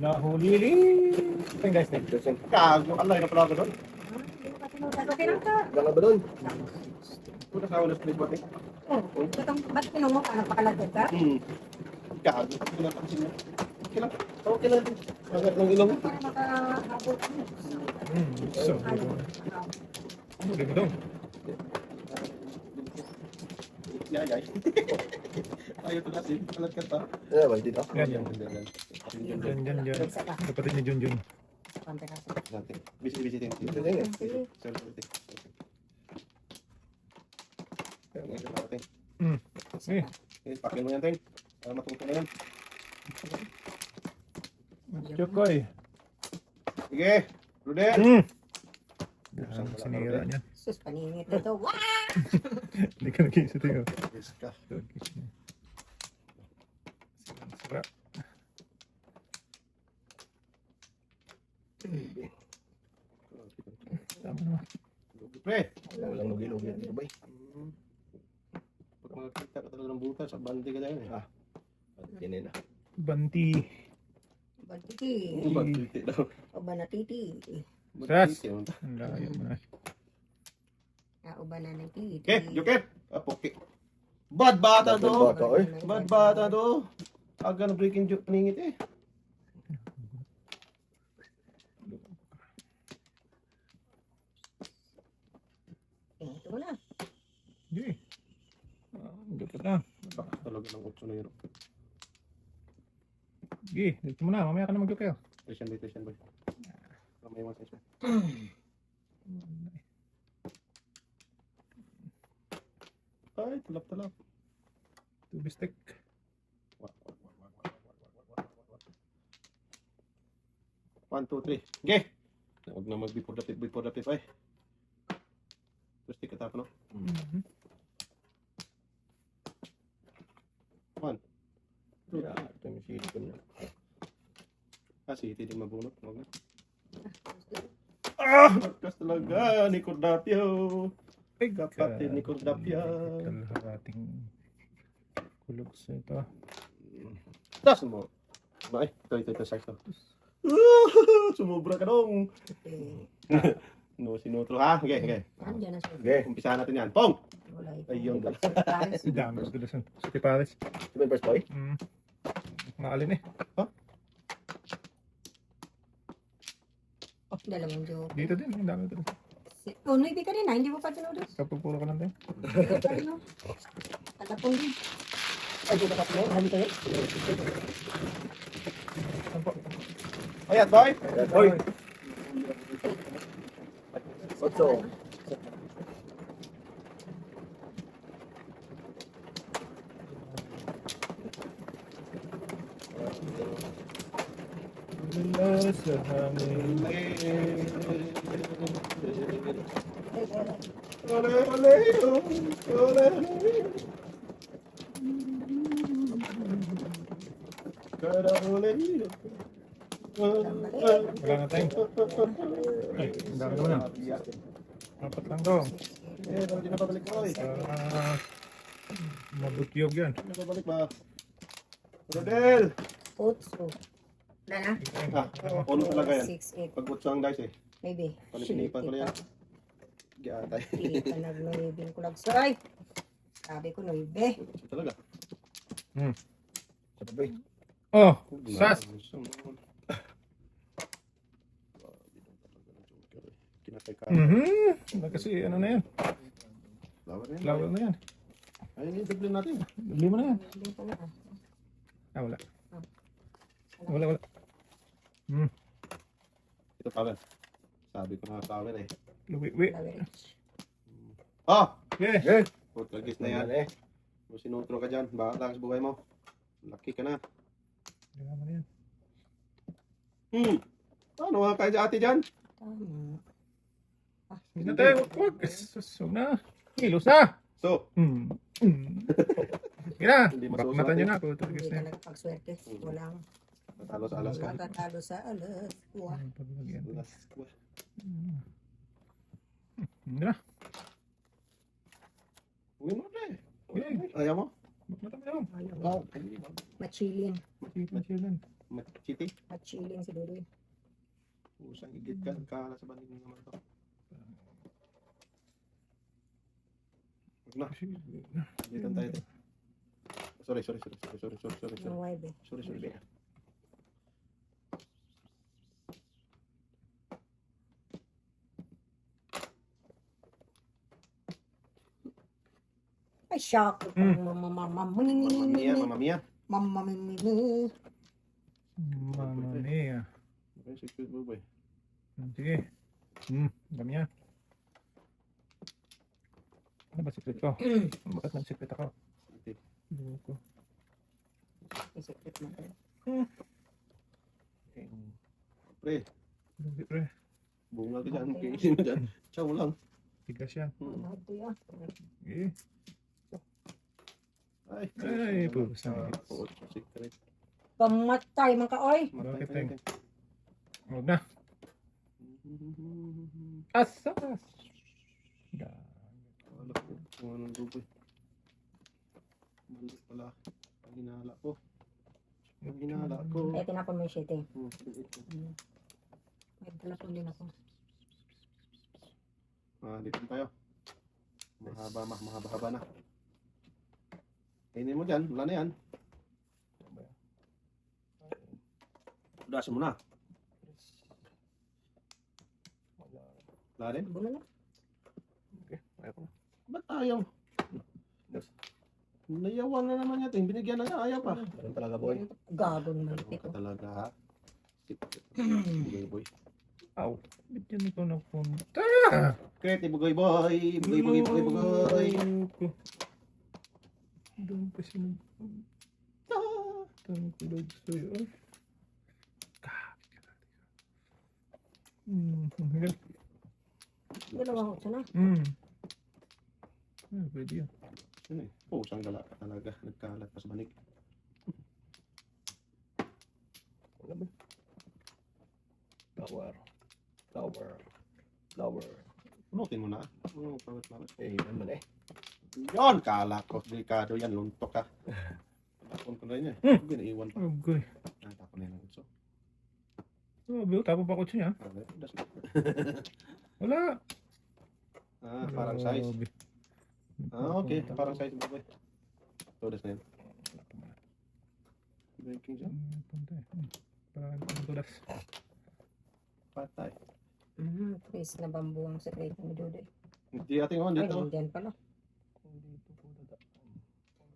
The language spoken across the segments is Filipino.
Nahuli rin. Tingnan guys, tingnan. Kago, alay na pala doon. Okay lang ka. Gala ba doon? Puta sa ulas split bot eh. Oh, ba't pinungo ka? Napakalatid ka? Kago, pinapansin mo. Okay lang. Okay lang. Agad ng ilong. Para makahabot. So, huli mo daw. Yeah, guys. Ayaw to natin. Kalat ka pa. Yeah, ba dito? Yan. Kapatid ni Junjun. Natin. Busy din. Ito din eh. Eh, Pakin mo yan, Teng. Para matuto na yan. Chokoy. Sige. Rudel. Sinira niya. Sus, paningit dito. Wah! Hindi ka nag-iisa tingin. Yes ka. Sarap. Tama naman. Pre. Walang lugi-lugi dito ba? Pag makakita ka talaga ng butas, sa bandi ka dahil eh. Yan na. Banti. Bantiti. Bandi daw. O banatiti. Sas. Ang layo mo na. O bananatiti. Okay, Joker. Poke. Bad bata to. Bata, eh. Bad bata to. Aga na breaking joke paningit eh. Ito mo na. Hindi. Dito na. Talaga ng 8 na yun. Sige, dito mo na. Mamaya ka na mag-joke kayo. Station boy. Kamay mo sa Ay, tulap. Tubistek. 1, 2, 3. Okay. Huwag na mag-before the pip ay. Terus tiket apa no? 1. Yeah, ito yung sili ko na. Kasi hindi mabunot. Huwag na. Ah! Magkas talaga ni Cordapio. Kapatid ni Cordapio. Kalaharating kulog sa ito. Tas mo. Ay, ito size to. Sumubra ka dong. No, sinutro ha. Okay. Andiyan na siya. Okay. Umpisahan natin yan. Pong! Wala ito. Ayun. Pares. Ang dami sa dalasan. Sa Tipares. Ito ba yung first boy? Maalin eh. Dala mong joke. Dito din. Ang dami dalasan. Oh, nuibi ka rin ha. Hindi mo pa tinodos. Kapupuro ka lang din. Tatapon din. Ay, dito ka pala. Hali kayo. Ayan, boy. Boy! Otso. Mula sa hangin. Wala na tayo. Ay, ang dami naman yan. Apat lang to. Hindi na babalik ko eh. Mabutyog yan. Hindi na babalik ba? Rodel! Otso. Wala na? Puno talaga yan. 6, 8. Pag-butso ang dice eh. Maybe. Panipinipan ko na yan. Giatay. Hindi ka nag-nuibin ko lang. Soy! Sabi ko nuibe. Ito talaga. Ito boy. Oh, sas! Kinatay ka. Kasi ano na yan. Flower na yan. Flower na yan. Ay, i-double natin. Lima na yan. Hindi ko na. Ah, wala. Wala. Ito power. Sabi ko na power eh. Luwi. Average. Oh! Yeah. Okay. Portugis na yan. eh. Kung sinutro ka dyan, bakit lang sa buhay mo? Laki ka na. Lima na yan. Ano nga kayo ate dyan? Tama. Hindi na tayo. Huwag. Susog na. Kilos na. So, Sige na. Hindi Bakmatan nyo na. Hindi Portugis ka na yan. nagpagswerte. Walang natalo sa alas ka. makatalo sa alas. Wah. Paglagyan. Alas ka. Hindi na. Uwi mo na eh. Okay. Ayaw mo? Bakmatan mo yun. Machilin. Chill. City. At chilling si Dudoy. Usang igit ka. Nagkala sa banig naman to. Wag na. Dito tayo. Sorry. Yung wibe eh. Sorry. Ay, shock. Mamma mia. Mamma mia. Mamma mia. Okay, secret boy. Sige. Dami yan. Ano ba secret ko? Bakit nang secret ako? Buko. Secret na tayo. Pre, Buko pre. bunga ka dyan. Kainin mo dyan. Chow lang. Tigas yan. Ano ito yan? Eh. Ay, puro sangit. Oo, secret. Pamatay man ka, oy. Bakit, Teng? Huwag na. Asas! Wala ko kung anong duboy. Mali pala. Ang hinala ko. Eh, tinapon mo yung shit eh. Hmm. May talapon din ako. Dito tayo. Mahaba na. Kainin mo dyan. Wala na yan. Udasin mo na. Wala rin? Bulo na. Okay, ayaw ko na. Ba't ayaw? Nayawan na naman natin. Binigyan na niya. Ayaw pa. Ganun talaga, boy. Gago naman ito. Talaga ha. Boy. Aw, ba't yan ito napunta? Kreti bugoy boy. Bugoy. Buko. Doon pa siya nagtangkulog sa'yo. Hanggang. Dalawang utso na. Pwede yun. Ano eh? Pusang gala ka talaga. Nagkalat pa sa banig. Ano ba? Flower. Punutin mo na. Pawit. Eh, naman eh. Yon! Kala ko. Delikado yan. Luntok ka. Tapon ko na yun eh. Huwag naiwan pa. Okay. Tapon na yun. So, Bill, tapo pa ko siya. Wala. parang size. Okay. Parang size mo ba? Todas na yun. Breaking siya. Parang tulas. Patay. Chris na bambu ang sekreto ni Dudoy. Hindi ating naman Ay, dito. nandiyan pala.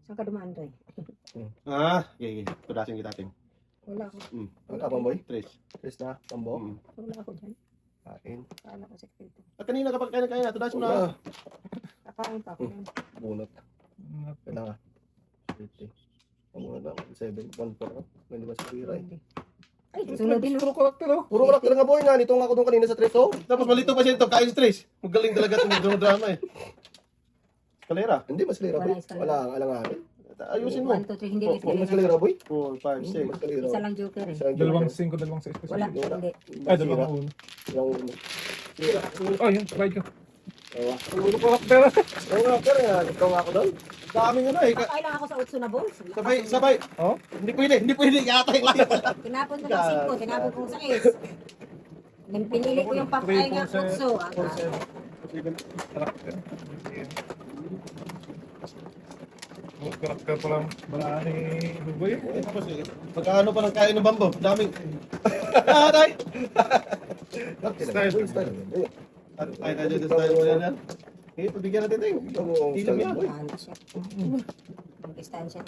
Saan ka dumaan, Toy? Okay. Tudasin kita ating. Wala ako. Ang tapang, boy? Tres. Chris na, tambo. Wala ako dyan. Kain. Kala ko sekreto. At kanina kapag kain na, tudasin mo na. Kakain pa ako yan. Bunot. Kailangan. 50. Bunot lang. 7. 1-4. Hindi ba sa biray? Ay, sunod din. Puro karakter oh. Puro karakter nga, boy. Nandito nga ako doon kanina sa treso. Tapos malito pa siya ito. Kain stress. Magaling talaga itong drama eh. Kalera. Hindi, mas lira, boy. Wala, isa lang. Wala, alanganin. Ayusin mo. 1, 2, 3, hindi Mas lira. lira, boy. 4, 5, 6. Mas lira. Isa lang joker eh. Dalawang 5, dalawang 6. Wala, hindi. Ay, dalawang uno. Yung lira. Oh, yun, slide ka. Puro karakter. Puro karakter nga. Ikaw nga ako doon. Dami nga na eh. Kailan ako sa utso na balls. Sabay. Oh? Hindi pwede. Yata yung lahat. Tinapon ko ng 5, tinapon ko sa 6. Nang pinili ko yung papay nga utso. Karakter. Karakter pa lang. Wala ni Bugoy. Magkano pa ng kain ng bambo? Daming. Tay! Style. Ay, tayo dito tayo mo yan. Eh, pabigyan natin tayo. Tilam yan. Mag-istansya.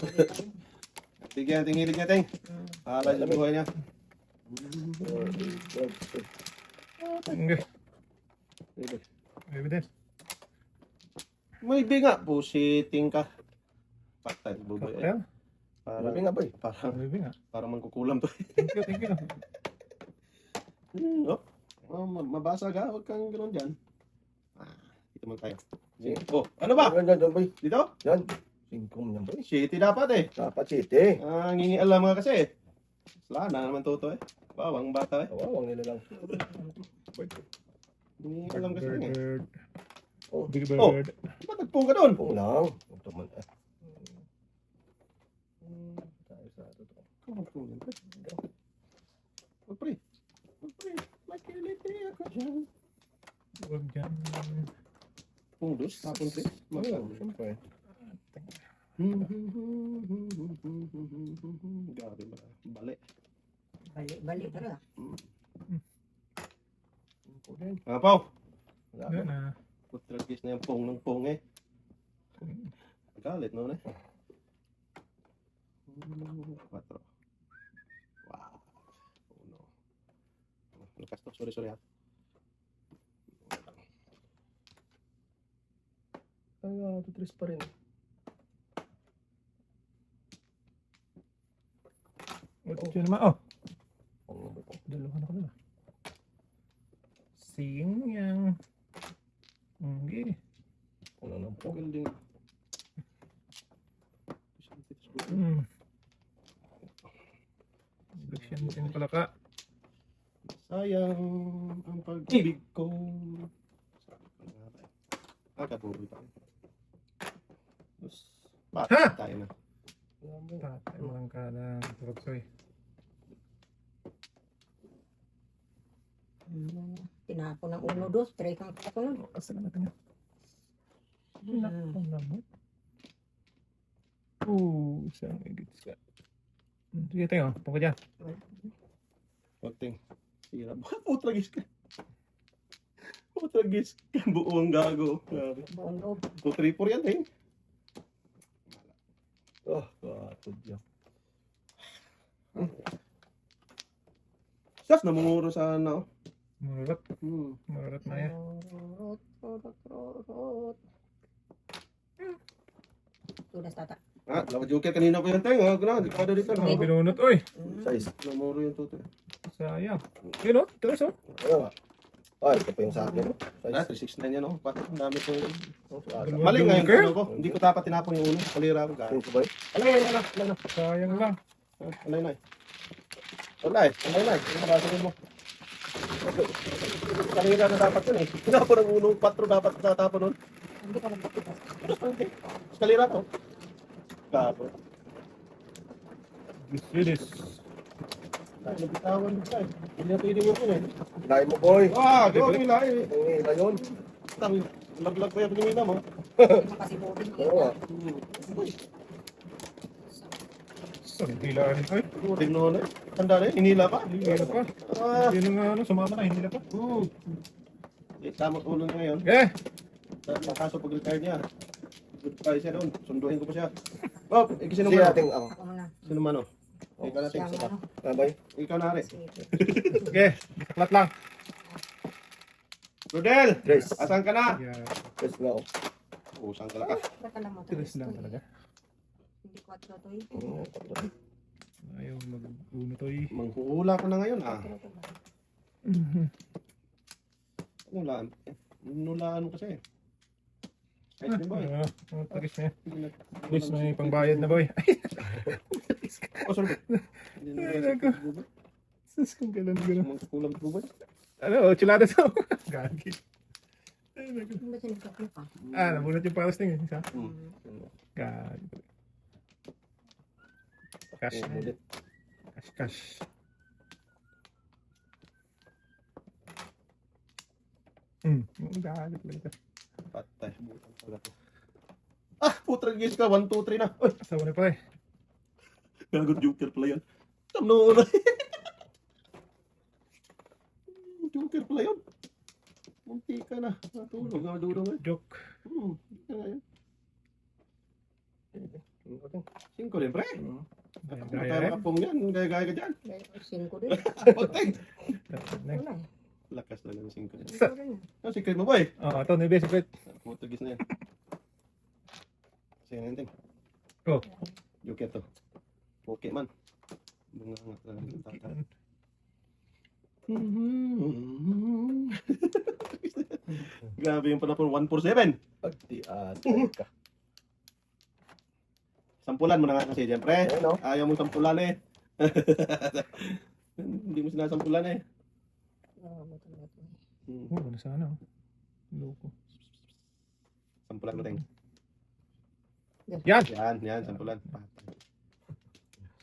Bigyan natin hilig natin. Para sa buhay niya. Okay. Evidence. May binga. Pusiting ka. Patay, buboy. Karakter. Sabi nga, boy. Parang mangkukulam to. Thank you. Mabasa ka. Huwag kang gano'n dyan. Dito mo tayo. Oh, ano ba? Yan, boy. Dito? Yan. 5 yan, boy. City dapat eh. Dapat city. Ngingialam nga kasi. Wala na naman toto eh. Bawang bata eh. Awang nila lang. Ngingialam kasi eh. Bird. Oh. Big Oh. bird. Ba't nagpong ka doon? Kung lang. Ito man. Tayo sa ito. Yan. Pung dos, tapon 3. Oo, siyempre. Grabe ba? Bali. Bali talaga. Apaw! Wala Wala na. na. Putragis na yung pong ng pong eh. Galit no, eh. 4. Wow. Oh no. Lakas to. Sorry ha. Ay, 2-3 pa rin. Ito naman. Oh, Ano ba ito? dalawa na ko na. Sing-yang. Okay. Ano na po? Tagal din. Bigyan mo din pala ka. Sayang ang pag-ibig ko. Kabuboy pa. Bakit tayo na? Tatay mo lang ka ng turoksoy. Tinapo ng 1, 2, 3 kang kasunod. Asa na natin yan? Nakapang lamot. Isang igit ka. Sige tayo, tungkol dyan. Pagting. Sira. Bakit putragis ka? Putragis ka. Buong gago. Grabe. Buong loob. 2, 3, 4 yan eh. Oh, katod yan. Sas, namunguro sa ano. Murot. Hmm. Murot na yan. Tunas tata. Lawa joker kanina pa yan tayo. Gano'n, di ka na dito. Ang binunot, oy. Size. Namuro yung tuto. Sayang. Yun o, tulos o. Ano nga? Ay, ito pa yung sa akin. Ah, Size. 369 yan oh. Pati ang dami ko. Oh, sa akin. Mali nga yung Joker? ano ko. Hindi ko dapat tinapon yung ulo. Kalira ko gano'n. Ito ba yun? Alay na. Sayang lang. Alay na. Alay na. Ano ba sabihin mo? Kalira na dapat yun eh. Tinapon ang ulo. 4 dapat tatapon nun. Hindi ka nagpapitas. Kalira to. Gapo. Bilis. Nabitawan din tayo. Hindi na pwede mo yun eh. Lain mo, boy. Gawa kami lahi eh. Ang hila yun. Laglag pa yung pinimina mo. Makasibugin Oo nga. Hilaan rin. Ay, Tingnan na eh. Tanda na eh. Hinila pa. hindi pa. Hindi na nga, sumama na, hindi na pa. Tamang ulo na ngayon. Eh, Kaso pag-retire niya. Goodbye siya doon. Sunduin ko pa siya. Oh, sino Sige man? natin ang... Ako muna. Sino man oh? Ikaw natin. Siyang ano. Babay. Ikaw na rin. sige, saklat lang. Rodel! Tres. Asan ka na? Yeah, Tres na ako. Oh, saan ka na ka? Baka lang mo. tilis lang talaga. Hindi 4 to eh. Ayaw mag-uno to eh. Manghuhula ka na ngayon ah. 4 to ba? Nulaan. Nulaan mo kasi. Ayos din ba eh? Tagis na yan. Please, may pangbayad na boy. Oh, sorry. Ay, naku. Sus, kung kailan gano'n. Kulang po ba? Ano, chulada to. Gagi. Ay, naku. Ano ba sinagkaklo pa? Nabunot yung paras ting eh. Isa. Gagi. Cash. Ulit. Cash. Gagi talaga ito. Patay. Butang pala to. Ah, putra gis ka. 1, 2, 3 na. Uy, Asawa na pala eh. gagot joker pala yan. Tamno na. Joker pala yun. Munti ka na. Natulog nga duro eh. Joke. Hindi ka nga yan. Ulit. 5 rin, pre. Gaya Kaya eh. makapong yan. Gaya-gaya ka dyan. 5 din. Pagtay. Wala eh. Lakas na lang 5 rin. 5 rin. Ang secret mo ba eh? Ito, nebe, secret. Putugis na yan. Sige na yun. Oh. Joker to. Pokemon. Mga nga. Grabe yung panapon. 147. Pagti-atay ka. Sampulan mo na nga kasi, siyempre. Ayun, no? Ayaw mo sampulan eh. Hindi mo sinasampulan eh. Ano sana oh. Loko. Sampulan mo tayong. Yan! Yan, sampulan.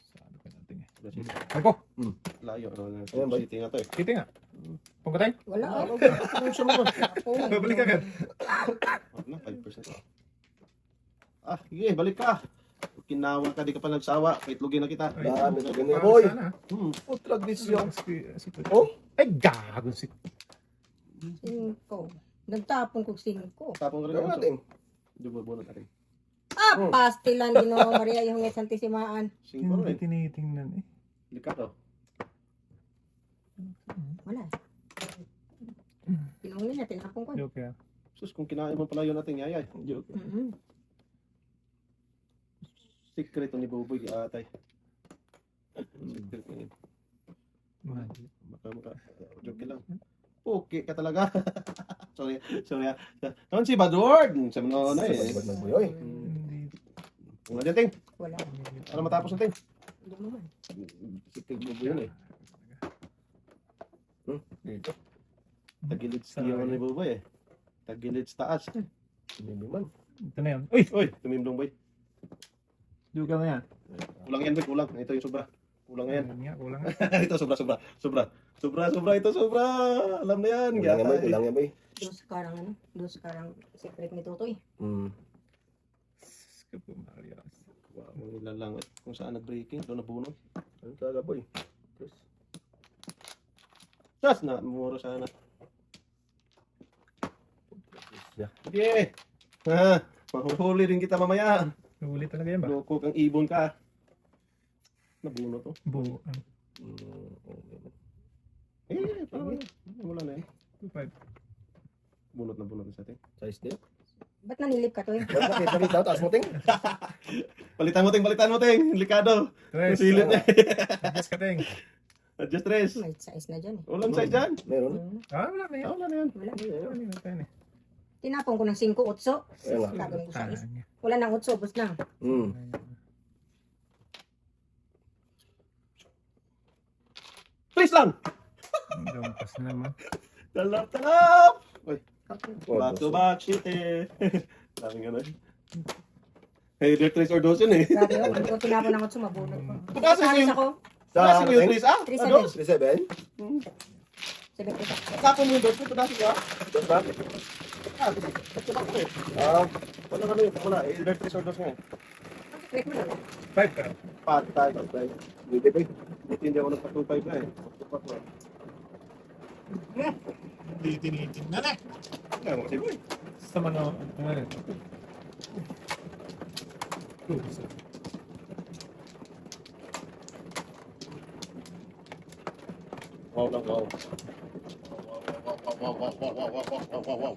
Saan ka natin eh. Sudah City. Ako. Layo. Ano, Ayan, boy. City nga to eh. City nga. Pagkatay. Wala ah. Ano siya mo? Babalik agad. Ano, 5%. Ah, sige, balik ka. Kinawa ka, di ka pa nagsawa. Kahit lugi na kita. Dami na ganyan, boy. Sana. Utlag this yung. Si Oh, Ay, gago si... 5. Nagtapon ko 5. Tapong ka rin gawin ako. natin. Dubol-bunot natin. Ah, pastilan din o Maria yung santisimaan. Singko Hindi rin. tinitingnan eh. Likado. Wala. Tinungin niya, tinapon ko. Joke yan. Sus, kung kinain mo pala yun natin, yayay. Joke. Secret ni Buboy, atay. Secret ni. Maka, joke lang. Okay ka talaga. sorry. Naman si Badward. Sabi na na eh. Ba't nagbuyoy? Hindi. Kung na ting. Wala. Ano matapos na ting? Hindi mo man. Secret Buboy yun eh. Dito. Tagilid sa yung ni Buboy eh. Tagilid sa taas. Hindi man. Ito na yan. Uy! Uy, tumimblong boy. Joke na yan. Kulang yan boy, kulang. Ito yung sobra. Kulang yan. Yan nga, kulang. Ito sobra. Ito sobra. Alam na yan. Kulang yan, boy. Gata, eh. Kulang yan, boy. Dos karang secret ni Tutoy. Skip po, Mario. Wow, mga lang kung saan nag-breaking. Doon nabunod. Ano talaga, boy? Yes. Sas na, muro sana. Yeah. Sige. Ha, mahuhuli rin kita mamaya. Huli talaga yan ba? Loko kang ibon ka. Nabunod to. Buo. Parang wala na yan. 2.5. Bunot na sa atin. Size din. Ba't nanilip ka to eh? Ba't nakita, taas mo, ting? Palitan mo, ting. Likado. Tres. Silip niya. Adjust ka, Teng. Adjust stress. May size na dyan eh. Walang size dyan. Meron. Wala na yan. Wala na yan. Wala. Wala na yan. Tinapon ko ng 5, 8. Ayan nga. Gagawin ko sa is. Tanga. Wala nang 8, bus na. Please lang. Gampas na naman. Talap. Uy, Oh, back to back shit eh. Sabi nga na. Hey, there trace or dozen eh. Grabe yun. Kung tinapon ng 8, mabunod ko. Pagkasa Sabi yung- ako, Kasi mo yung trace ah? 3, Ano? 7. 37? 7 ko sa. Tapon mo yung dozen, pagkasa ka? Doon ba? Ah, back to back eh. Wala ka na yun. Wala, eh, there trace or dozen eh. Wait mo lang. 5 ka. Patay. Hindi, boy. Hindi ako nagpa-25 na eh. Hindi tinitingnan eh. Kaya mo kasi boy. Sa mga... Ano rin? Wow lang, wow. Wow.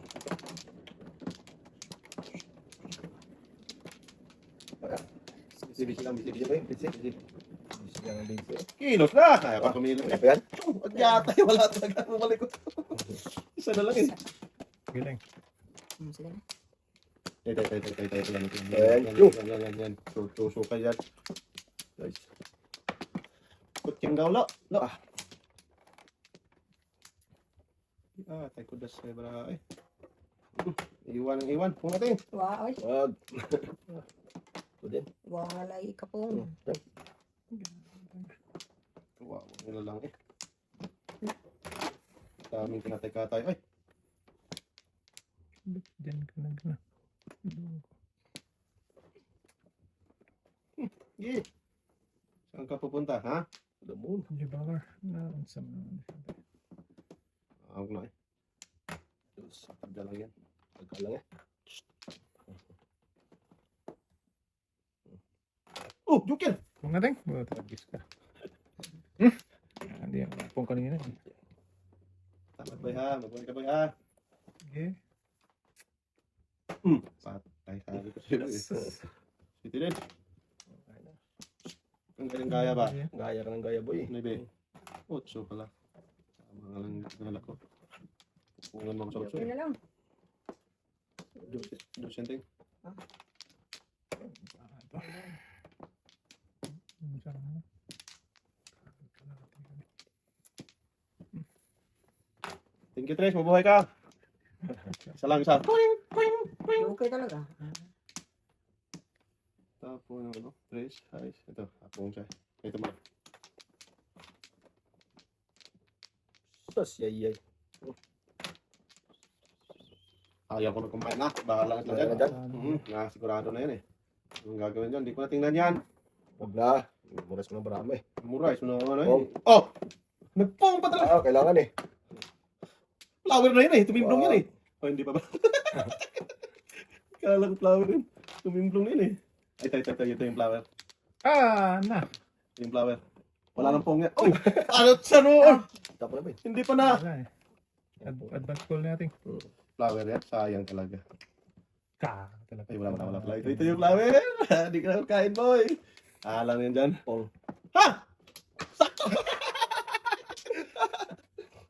Busy lang, busy, boy. Busy. Busy lang, busy. Kilos na! Kaya pa kumilos Ano eh. pa yan? At yata, wala talaga. Bumalik ko. Isa na lang eh. Galing. Sige na. Yan. Suso ka yan. Guys. Kutsing daw lo. Lo ah. Tay ko das kay bra eh. Iwan. Kung natin. Wow, oy. Wag. Ito din. Walay ka po. Wow, wala lang eh. Daming kinatay-katay. Ay, Diyan ka na gana. yeah. Saan ka pupunta, ha? The moon. Jibalar. Na, sa mga... Huwag na eh. Pagda lang yan. Pagkalang eh. Oh, Joker! Kung nga, Teng. Tragis ka. Hindi yan. Pong kanina. Tamat boy ha, magbuhay ka boy ha. Okay. Patay sabi ko sila eh. Siti din. Ang galing gaya ba? Gaya ka ng gaya, boy. Maybe. Otso pala. Tama nga lang nalak ko. Pupungan mo ako sa otso Yun eh. na lang. Dosenting. Thank you, Tres. Mabuhay ka. Isa lang, isa. Okay talaga. Tapos, ano, Tres, ayos. Ito, tapong siya. Ito mo. Sus, yay. Ayaw ko na kumain na. Bahala ka Wala na dyan. dyan. Sigurado na yan eh. Ang gagawin dyan, hindi ko na tingnan yan. Huwag na. Muras mo na marami. Mura, na ano Oh. eh. Oh! Nagpong pa talaga. Kailangan eh. Flower na yun eh. Tumimblong yun eh. Oh, hindi pa ba? Kala ko flower yun. Tumimblong na yun eh. Ay, tayo. Ito yung flower. Na. Ito yung flower. Wala nang pong yan. Oh! Ano sa noon? Tapos na ba eh. Hindi pa na. Wala eh. Advance call natin. Flower yan. Sayang talaga. Talaga. Ay, wala pala. Ito yung flower. Hindi ka na kain, boy. Alang yan dyan. Pong. Ha! Sakto!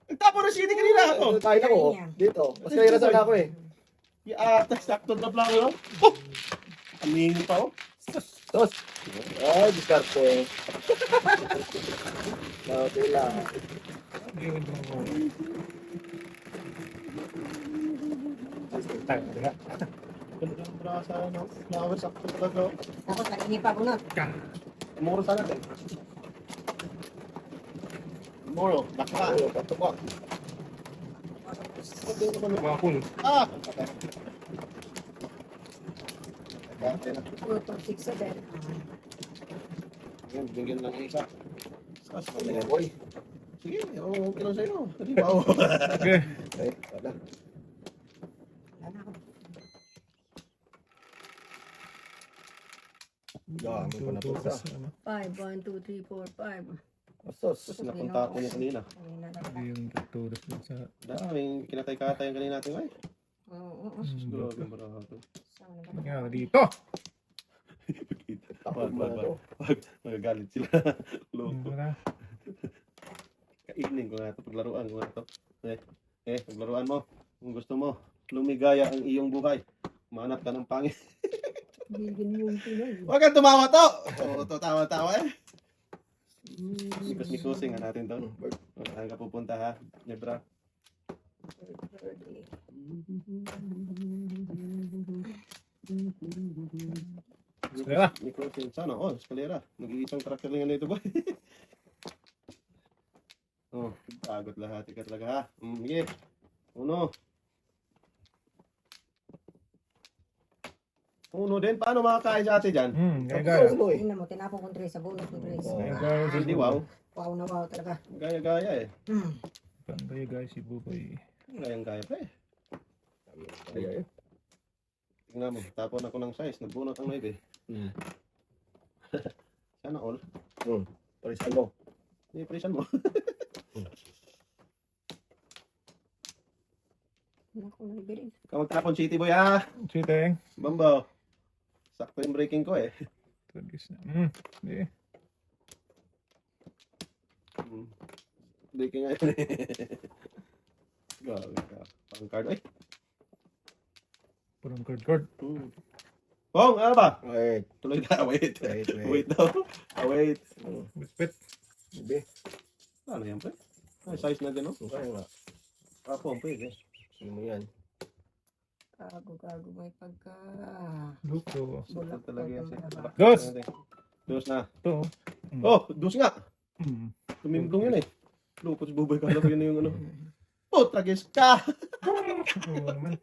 Nagtapo na city kanina ako. Kain ako. Dito. Mas kaya na sana ako eh. Sakto na flower. Oh! Amingin pa oh. Sus. Ay, diskarte. Okay lang. Gawin mo ako. Talaga. Ganda ng brasa, no? Flower, sakto talaga. oh. Tapos nag-inip pa bunot. Muro sana din. Muro, baka. Patubak. Bakul. Ah! Okay. Karte na. 2, 6, 7. Yan, bigyan lang isa. Ayan, boy. Sige, okay lang sa'yo. Hindi ba? Oh. Okay. Okay, wala. Dami ko na to sa. 5, 1, 2, 3, 4, 5. Sus. Napunta ko niya kanina. Hindi yung tutulos dun sa... Daming kinatay-katay ang kanina natin. Ay, Oo. grabe ang barato. Nangyari dito. Tapos mo na to. Magagalit sila. Loko. Wala. Kainin ko na ito. Paglaruan ko na ito. Paglaruan mo. Kung gusto mo, lumigaya ang iyong buhay. Manap ka ng pangit. Huwag kang tumawa to! Oo, to tawa-tawa eh. Mikos-mikosing nga natin to. Saan ka pupunta ha? Nebra. Eskalera. Mikosing. Sana? Oh, eskalera. Nag-iisang karakter lang yan ito ba? Oh, bagot lahat. Ika talaga ha. Sige. Uno. Uno din. Paano makakain sa ate dyan? Gaya-gaya. Ano eh. Tingnan mo, tinapon kong trace sa bunot ng trace. Gaya-gaya si Hindi wow. Wow na wow talaga. Gaya-gaya eh. Gaya-gaya si Buboy. Gayang-gaya pa eh. Ay. Tingnan mo. Tapon ako ng size. Nagbunot ang maybe. Sana all. Parisan mo. I-presan mo. Naku, nabibirin. Ikaw magtapon city boy ha. Siteng. Bambo. Sakto yung breaking ko eh. Tagis na. Hindi. Breaking nga yun eh. Grabe ka. Pang card ay. Purong card. Pong, ano ba? Wait. Tuloy na. Wait. Wait. Wait daw. Wait. Bispit. Bibi. Ano yan pre? Ay, size na din oh. Kaya nga. Pong, pwede. Sino mo yan? Gago, may pagka... Luko. Sakto talaga yan. Dos! Dos na. Ito. Oh, dos nga. Mm. Tumimplong yun eh. Lukos buboy. Kala ko yun na yung ano. Oh, tragis ka! Oo naman.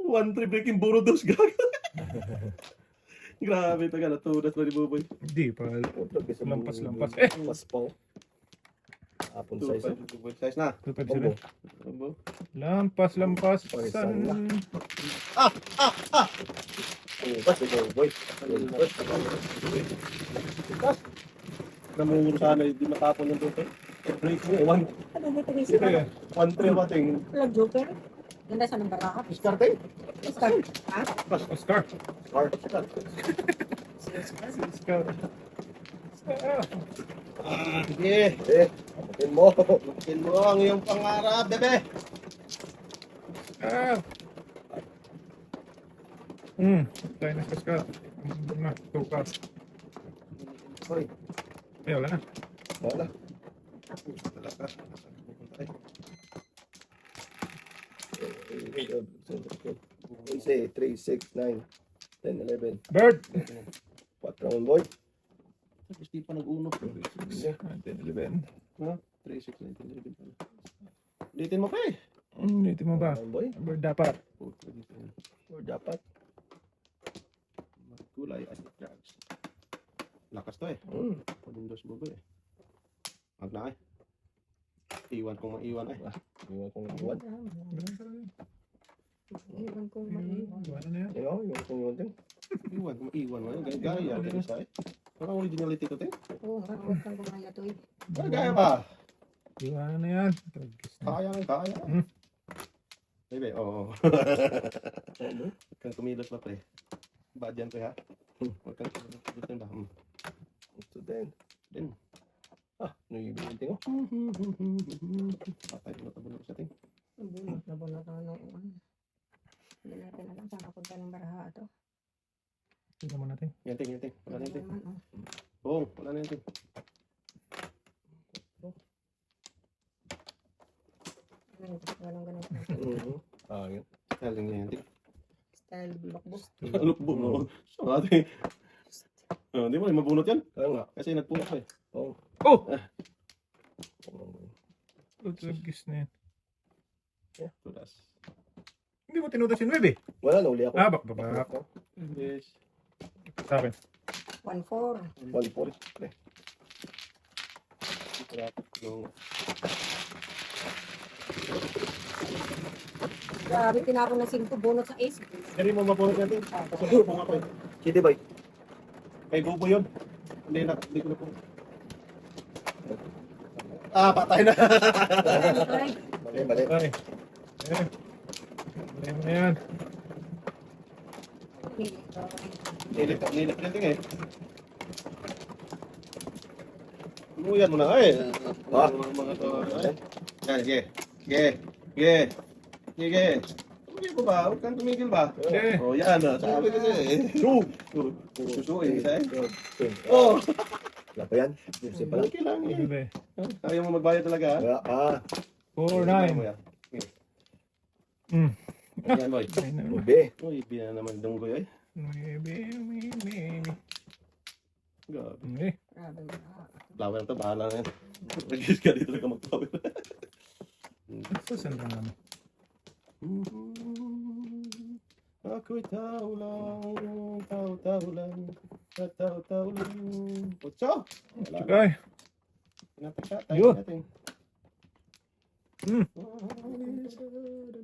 1-3 breaking buro dos gag. Grabe taga natudas pa ni Buboy. Hindi pa. Lampas-lampas. Lampas po. Apon size. 2-5 Buboy. Size na. Tupad Bombo. sila. Bombo. Lampas. Parisan na. Ah! Bas, ikaw, boy. Namunguro sana hindi matapon yung tuto. Break mo eh. Ano ba ito? Ito yan. 1-3 ba ting? Walang joker. Ganda sa ng baraka. Diskarte? Oscar. Ha? Oscar. Or? Oscar. Sige. Abutin mo. Lukin mo ang iyong pangarap, bebe. Tayo na Oscar. Na, tukas. Sorry. Ay, wala na. Wala. Talaga. Say 3, 6, 9, 10, 11. Bird. 4 round boy. Tapos di pa nag-uno. 10, 11. 3, 3, 6, 19, 11 pala. Ulitin mo pa eh. Ulitin mo ba? Boy, Board dapat. or dapat. Magkulay at drugs. Lakas to eh. Windows bugo eh. Wag na eh. Iwan kong maiwan eh. Iwan kong iwan. Iwan kong maiwan. Ano na yan? Iwan kong iwan din. Iwan kong maiwan mo. Gaya din isa eh. Parang originality ko din. Oo, nakakot kang kumaya to eh. Gaya ba? Iwanan na yan. Tragis na. Kaya ng kaya. Bebe, oo. Huwag kang kumilot pa pre. Bad yan pre ha. Huwag kang kumilot din ba? Ito din. Din. Nagiging ko. Patay mo tabunok sa ting. Bunot na bunot na ano. Hindi natin alam saan kapunta ng baraha ito. Tignan mo natin. Yan ting, yan ting. Wala na yan ting. Naman, oh. Oo, wala na yan ting. Ganun. Ayun. Galing na yan ting. Style blockbook. Lukbo no. So ate. Hindi mo mabunot yan. Kaya nga. Kasi nagpunot ko eh. Oh. Oh! Tragis na yan. Tulas. Hindi mo tinutas yung web eh. Wala, nauli ako. Bak. Yes. Sa akin. 1-4. 1-4. Nung Grabe, tinapon na 5 bunot sa ace. Hindi mo mabunot yan ting. Kasi nagpunot ako eh. City boy. Kay Bubo yun. Hindi ko na po. Patay na. Mali. Ay. Eh. Ayan na yan. Nilip na ting eh. Umuyan mo na eh. Mga to. Yan, sige. Tumigil ko ba? Huwag kang tumigil ba? Eh. Oh, yan ah. Sabi ko sa'yo eh. Susuin isa eh. Oh! Wala pa yan. Kasi pala. Okay lang eh. Bebe. Ayaw mo magbayad talaga ha? 4-9. Yan boy. Ay na. Ube. Uy, bina naman dunggoy eh. Maybe. Gabi. Eh. Grabe mo. Flower na to, bahala na yan. Nagis ka dito lang ka mag-flower. Saan lang naman? Ako'y tao lang, tao lang, at tao lang. Otso! Tsukay. Pinatay Yun. natin.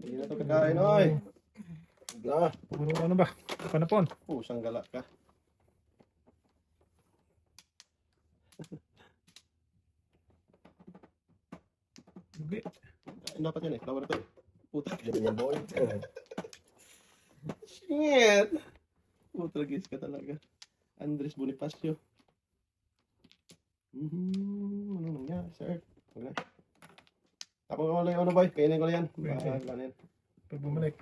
Hindi na ito kakain, oy. Puro ano ba? Panapon. Pusang gala ka. Bebe. Kain dapat yan eh, flower na to eh. Puta. Gabi niya boy. Shit! Putragis ka talaga. Andres Bonifacio. Ano nangyari, sir? Wala. Tapos ko lang yung ano boy, kainin ko lang yan. Bahala na yan. Pag bumalik.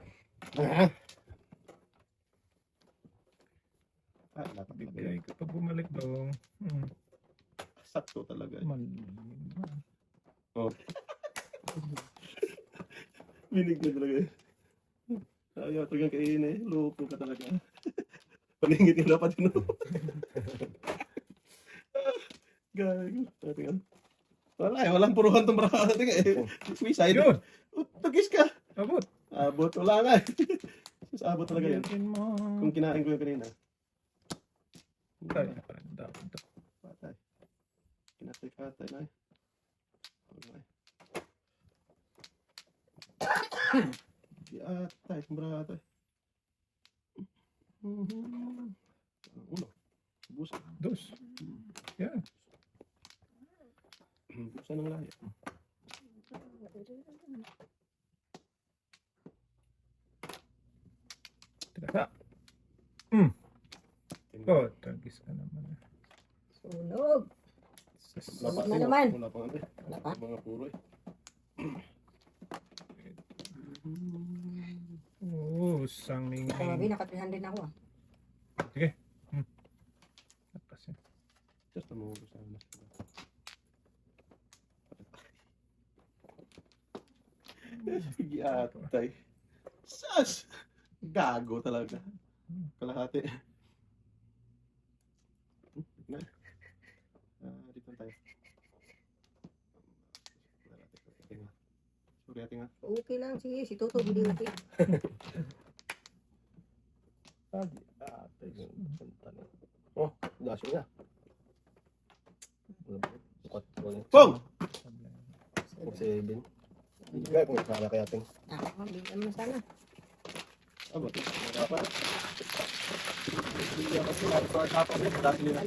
Dapat talaga Bigay yan. ka pag bumalik dong. Sakto talaga. Oh. Binig na talaga eh. Ayaw talagang kainin eh. Loko ka talaga. Paningit ka dapat yun. Gago. Wala eh. Walang puruhan itong baraha natin eh. Suicide. Yun. Tagis ka. Abot. Abot. Wala nga eh. Abot talaga yan. Yakin mo. Kung kinain ko yung kanina. Ay, dapat. Patay. Kinatay-katay na eh. Okay. Atay, sombrado eh. Uno. Busa. Dos. Yan. Busa ng lahi. Tika. Oh, tagis ka naman. Sunog. Wala pa na naman. Wala pa nga eh. Wala pa? Mga puro eh. Oh, sanging. Grabe, nakatrihan din ako ah. Sige. Tapos yan. Just a moment. Sige atay. Sas! Gago talaga. Kalahati. Dito na tayo. Sorry ating ha. Okay lang, sige. Si Toto, hindi okay. Adi, ate, yung punta na. Oh, dash na. Pong! 7. Hindi kaya kung ikala kaya ating. Bigyan mo sana. Aba, dapat. Hindi ako sila. Dapat din. Dati nila.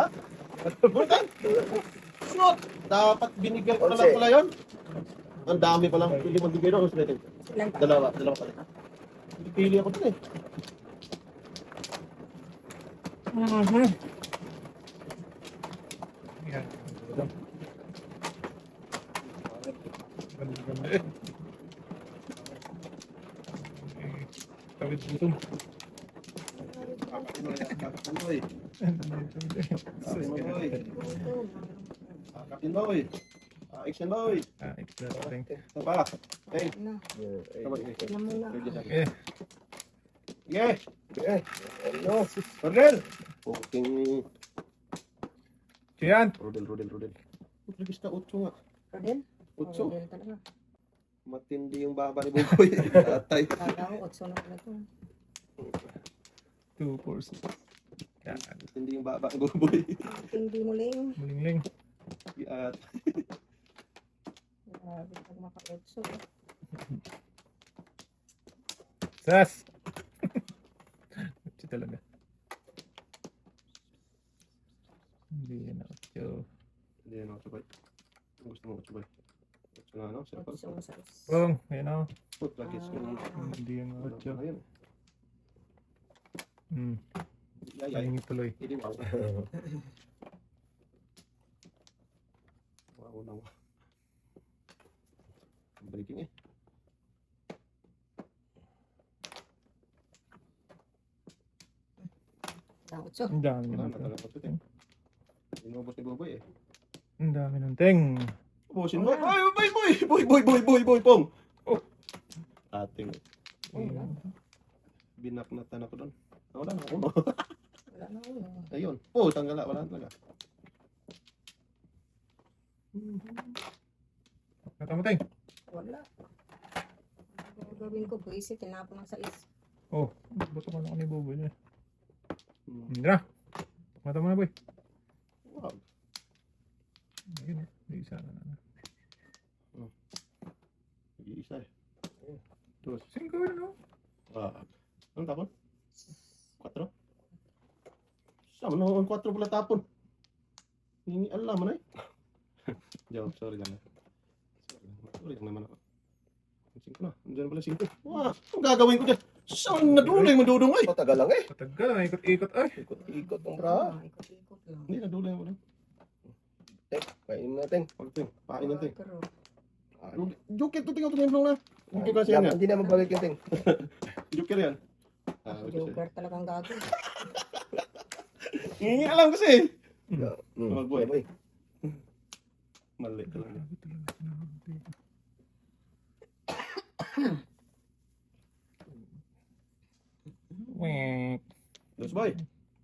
Ha? Bulkan? Sunod! Dapat binigyan ko na lang pala yun. Ang dami pa lang. Pili mo bigay doon. Lang. Dalawa pala. Pili ako dun eh. Yan. Ganda. Kawit gutom. Kapinoy. Kapinoy. Kapinoy. Exciting. Ito pa. Hey. Ano? Tignan mo na. Eh, Yeah. Ano? Rodel. Puking. yan. Rodel. Lagis na 8 nga. Rodel? 8. Rodel talaga. Matindi yung baba ni Buboy. Tatay. Kala ko, 8 na pala ito. 2, 4, 6. Yan. Matindi yung baba ni Buboy. Hindi mo lang. Muling-ling. At Grabe pag maka-8. Sas! Ito talaga. Hindi yan ako. hindi ano, sabay. Gusto mo sabay. Gusto na ano, sir. 8 sa Bong, yan ako. Put lagis yung Hindi yan ako. ayun. Yay. Pahingi tuloy. Hindi wow. Wow na. Breaking eh. Sa 8. Ang dami Wala naman. na talaga ito eh. Inubos ni Buboy eh. Ang dami ng ting. Ubusin mo. Ay, boy, pong. Oh. Ating binaknatan ako doon. Wala na ako. Wala na ulo. Ayun. Oh, tanggala. Wala na talaga. Natamatay. Wala. Ang gawin ko, buwisit, tinapon ng 6. Oh, buto ko na ako ni Boboy. Hmm. Hindi na. Mata mo na, boy. Wow. Ayun, may isa na. Isa eh. Dos. 5 yun, no? Anong tapon? 4? Sama na ang 4 pala tapon. Hindi alam mo na eh. Jawab, sorry lang. Sorry lang naman ako. 5 na. Andiyan pala 5. Wah, ang gagawin ko dyan? Saan nadulay mo dudong ay? Matagal lang eh. Patagal na, ikot-ikot. Ay, Ikot-ikot ang bra. Ikot-ikot lang. Hindi nadulay mo lang. Kainin natin. Pagting, pain natin. Pero, Joker to tingnan tumimplong na. Hindi kasi yan. Hindi na mabalik yung ting. Joker yan. Joker talagang gago. Hindi alam kasi. Mm. Boy. Boy. Mali talaga. grabe talaga. Wek. Dos boy.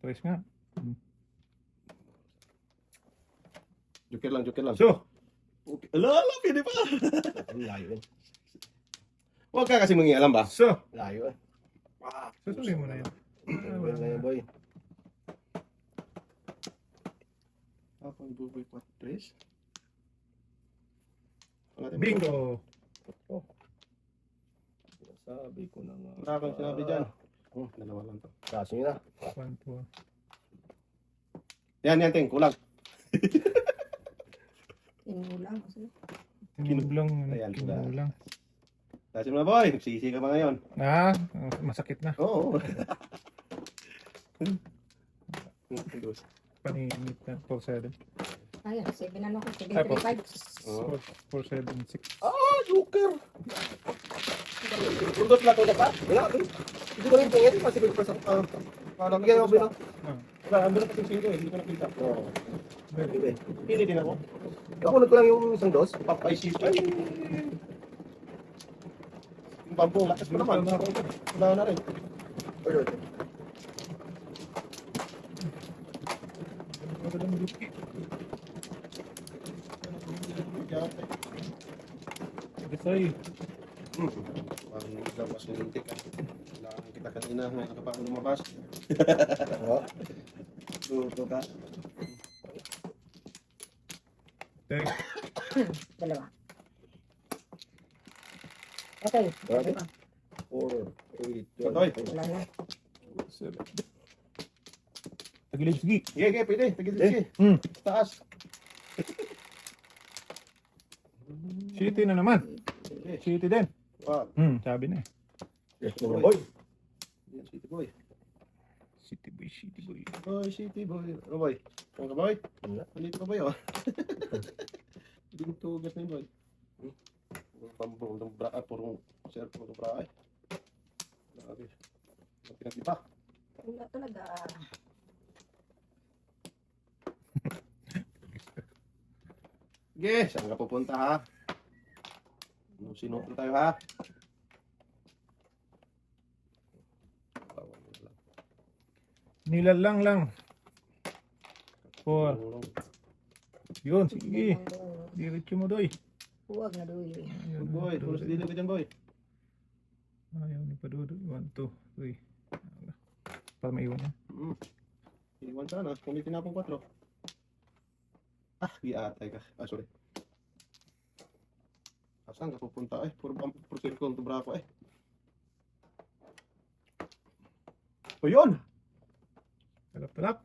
Tres nga. Joker lang. So, Okay. Ala, pwede pa. Ang layo eh. Huwag ka kasi mangingalam ba? so. Layo eh. Susuloy mo na yan. Boy na yan, boy. Apa ang buboy 4-3? Bingo! Sabi ko na nga. Wala kang sinabi dyan. Dalawa lang to. Kaso nyo na. 1, 2. Yan, ting. Kulang. Inulang. Tinulang. Ayan, Tinulang. Kasi mo na boy, nagsisi ka pa ngayon. Ah, masakit na. Oo. Paninit na. 4-7. Ayan, 7 ano ko, Ay, po. 735. 4-7-6. Ah, Joker. Undot na to na pa? Wala. Hindi ko rin tingin. Kasi ko pa sa Parang Bigyan mo ba? Wala, andun na kasi 5 eh. Hindi ko nakita. Oo. Hindi. Pili din ako. Ako nagkulang yung isang dos. Papay si ay. Yung bamboo, lakas pa naman. Wala na rin. Ayun. Magalang duki. Isay. Parang naglawas ng lintik. Kailangan kita kanina. Ngayon ka pa ako lumabas. Oo. Luto ka. Tek. Dalawa. Okay. Okay. 4, 8, Totoy. 12. Wala na. 7. Tagilid, sige. Sige, pwede. Sige. Hmm. Taas. City na naman. Sige. City din. Wow. Sabi na eh. Yes, boy. Yan, City boy. City boy, city boy. City boy. Ano boy? Ano ka boy? Wala. Nandito ka boy, oh. Hindi mo tugas na yun, boy. Puro pambong ng bra, puro cellphone ng bra, eh. Grabe. Pinag-iba. Wala talaga. Sige, saan ka pupunta, ha? Sinutol tayo, ha? Nilalang lang. 4. Yun, sige. Diretso mo, doy. Huwag na doy. Ayun, Boy, doy. pulos dito ka dyan, boy. Ayaw ni Padudo. 1, 2, 3. Para maiwan niya. Iwan sana, kung may tinapong 4. Giatay ka. Sorry. Saan ka pupunta, eh? Puro cellphone to brako, eh. O yun! Talap-talap.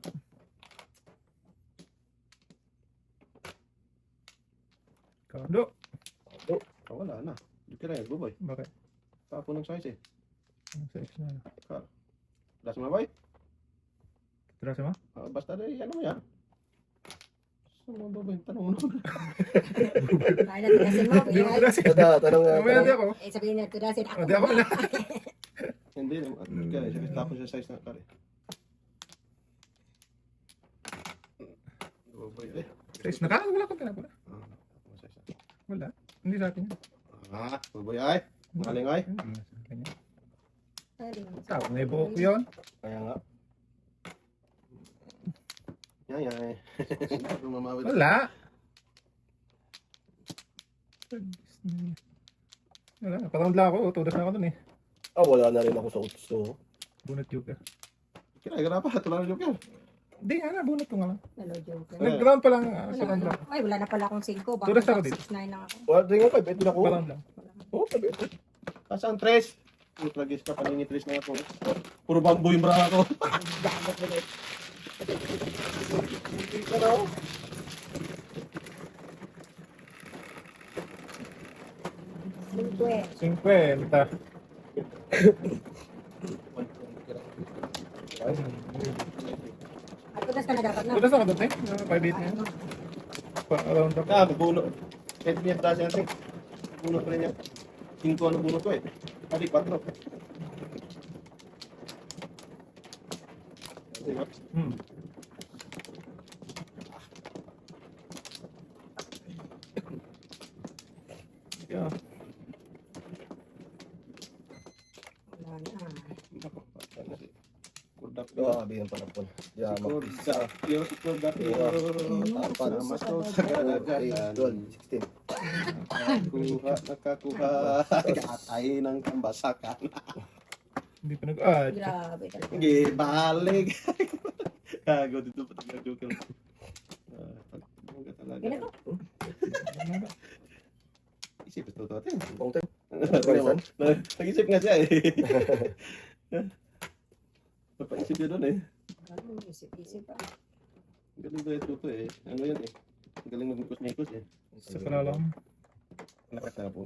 Kando. Wala na. Hindi ka na yan, boy. Bakit? Tapon ng size, eh. Anong sex na? Last mo na, boy? Trasa mo? Basta na, ano mo yan? Saan mo ba ba yung tanong mo nun? Ay, natirasin mo. Hindi mo Eh, trasin. Tanong nga. Mamaya di ako. sabihin niya, tirasin ako. Hindi ako na. Hindi naman. Kaya, tapon sa size na, kare. Boy, eh. Sex na ka? Wala kang tinapon. Tapon sa size na. Wala. Hindi sa akin yan. Boy, ay. Maling, ay. Kanya. Ay, Tao, may buhok ko yun. Kaya nga. Yan. Sino mamawit? Wala. Wala. Paround lang ako. Tudas na ako dun eh. Wala na rin ako sa utso. Bunot joker. Kaya pa, tulad ng joker. Hindi, ana. Bunot ko nga lang. Hello, Joker. Nag-ground pa lang. Wala Second na. lang. Ay, wala na pala akong 5. Baka Tudas ako dito. 6-9 lang ako. Wala rin nga 5. Ito na ko. Paround lang. Oo, 5. Kasang tres. Tragis ka pala ni tres na ako. Puro bambu yung bra ko. Ano? Singkwe. 50. At tudas ka na dapat na. Tudas ako dun eh. 5-8 na yun. Around ako. Buno. Kahit niya tayo siya. Buno pa rin niya. 5 ano buno ko, eh. Adi, 4. Diba? Yeah. Wala na. Kurdak. Grabe yung panapon. Diyan, Kurdak. Yung kurdak. Apat. Mas ko sa kalagayan. 12, 16. Nakakuha. Gatay ng kambasakan. Hindi pa nag-add. Grabe talaga. Gibalik. Gago dito pa tayo joker. Talaga. Ganito. Isip ito to atin. Bongten. Nag-isip nga siya, eh. Napaisip niya doon, eh. Ano, isip-isip pa. Galing ba ito to, eh. Ano yan, eh. Galing mag-mikos-mikos, eh. Sa palalam. Nakita po.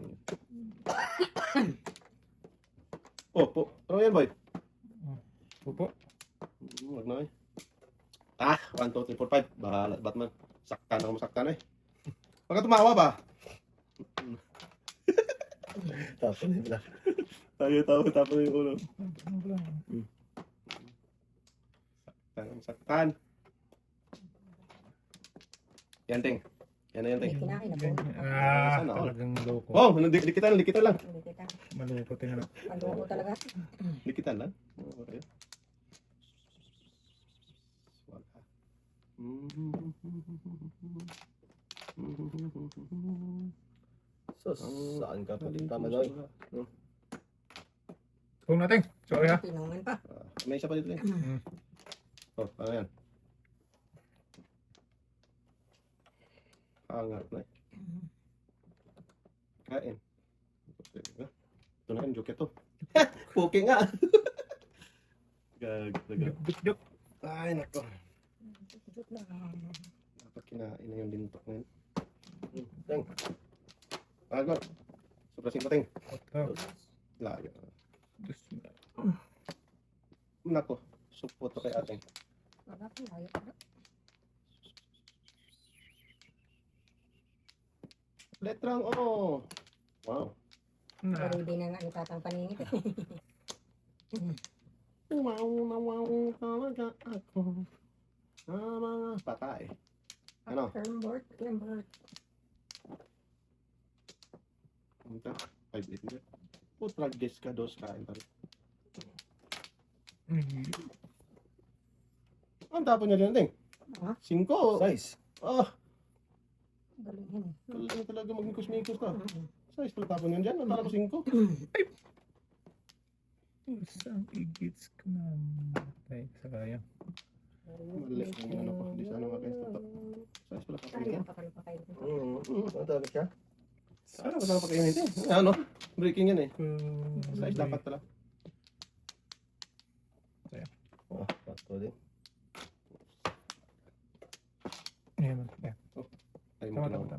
Po. Ano yan, boy? Pupo. Wag na, eh. 1, 2, 3, 4, 5. Bahala, Batman. Saktan ako masaktan, eh. Baka tumawa ba? Tapos nila. Tayo, tapos yung ulo. Saktan. Yan, Ting. Yan na yan, Ting. Kinain ako. Sana all. Talagang loko. Oh, likitan lang. Hindi kita. Maloko tingnan. Ano ko talaga? Likitan lang. Okay. Wala. Sus, saan ka pa? Tama na eh. Huwag natin. Sorry ha. Tinungan pa. May isa pa dito eh. Oh, ano yan? Angat na eh. Kain. Ito na yung joke ito. Puki nga. Gag. Duk. Ay, nako. Joke lang. Dapat kinain na yung lintok na yun. Teng. Agor. Sobra singpating. Oh, Layo. dus. Nako. Support to kay ating. Wala pa, layo. Letrang O. Wow. Na. Pero hindi na nga ni Tatang Paningit. Wow talaga ako. Mga patay. Ano? Lambert. Punta. 5-8 na. Putra guess ka dos kain pa rin. Ang tapon niya din natin. Ha? 5. Size. Ah, Galing yun. talaga talaga magmikos-mikos ka. Mhm. Size pala tapon yan dyan. Nakala ko 5. Isang igits ka na. Ay, sayang. Mali ang ano ko. Di sana makain ito. Size pala tapon Ay, yan. napakain ko. Ano talaga siya? Sana ba sana pakainin ito? Ano? Breaking yan eh. Size dapat pala. Oh, pato din. Ayan. Ay mo Tama. kinawa.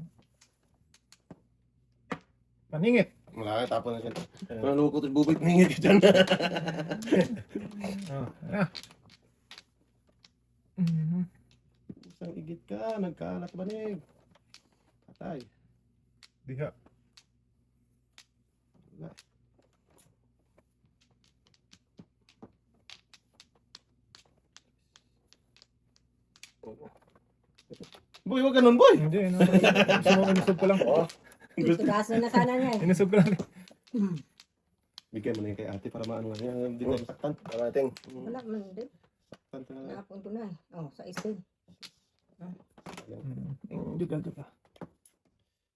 Paningit. Wala ka, tapon na siya. Naluko ito bubit. Ningit ka dyan. Oh, ah. Mhm. Isang igit ka. Nagkalat ba nig? Patay. Diha. Wala. Boy, wag ganun, boy! Hindi, no. Gusto mo, inusog ko lang. Oh, Tugaso na sana niya eh. Inusog ko lang. Bigyan mo na yung kay ate para maano nga. Hindi tayo saktan. parating. Wala man din. Saktan ka na. Nakapon ko na eh. Oh, sa istin. Hindi ka.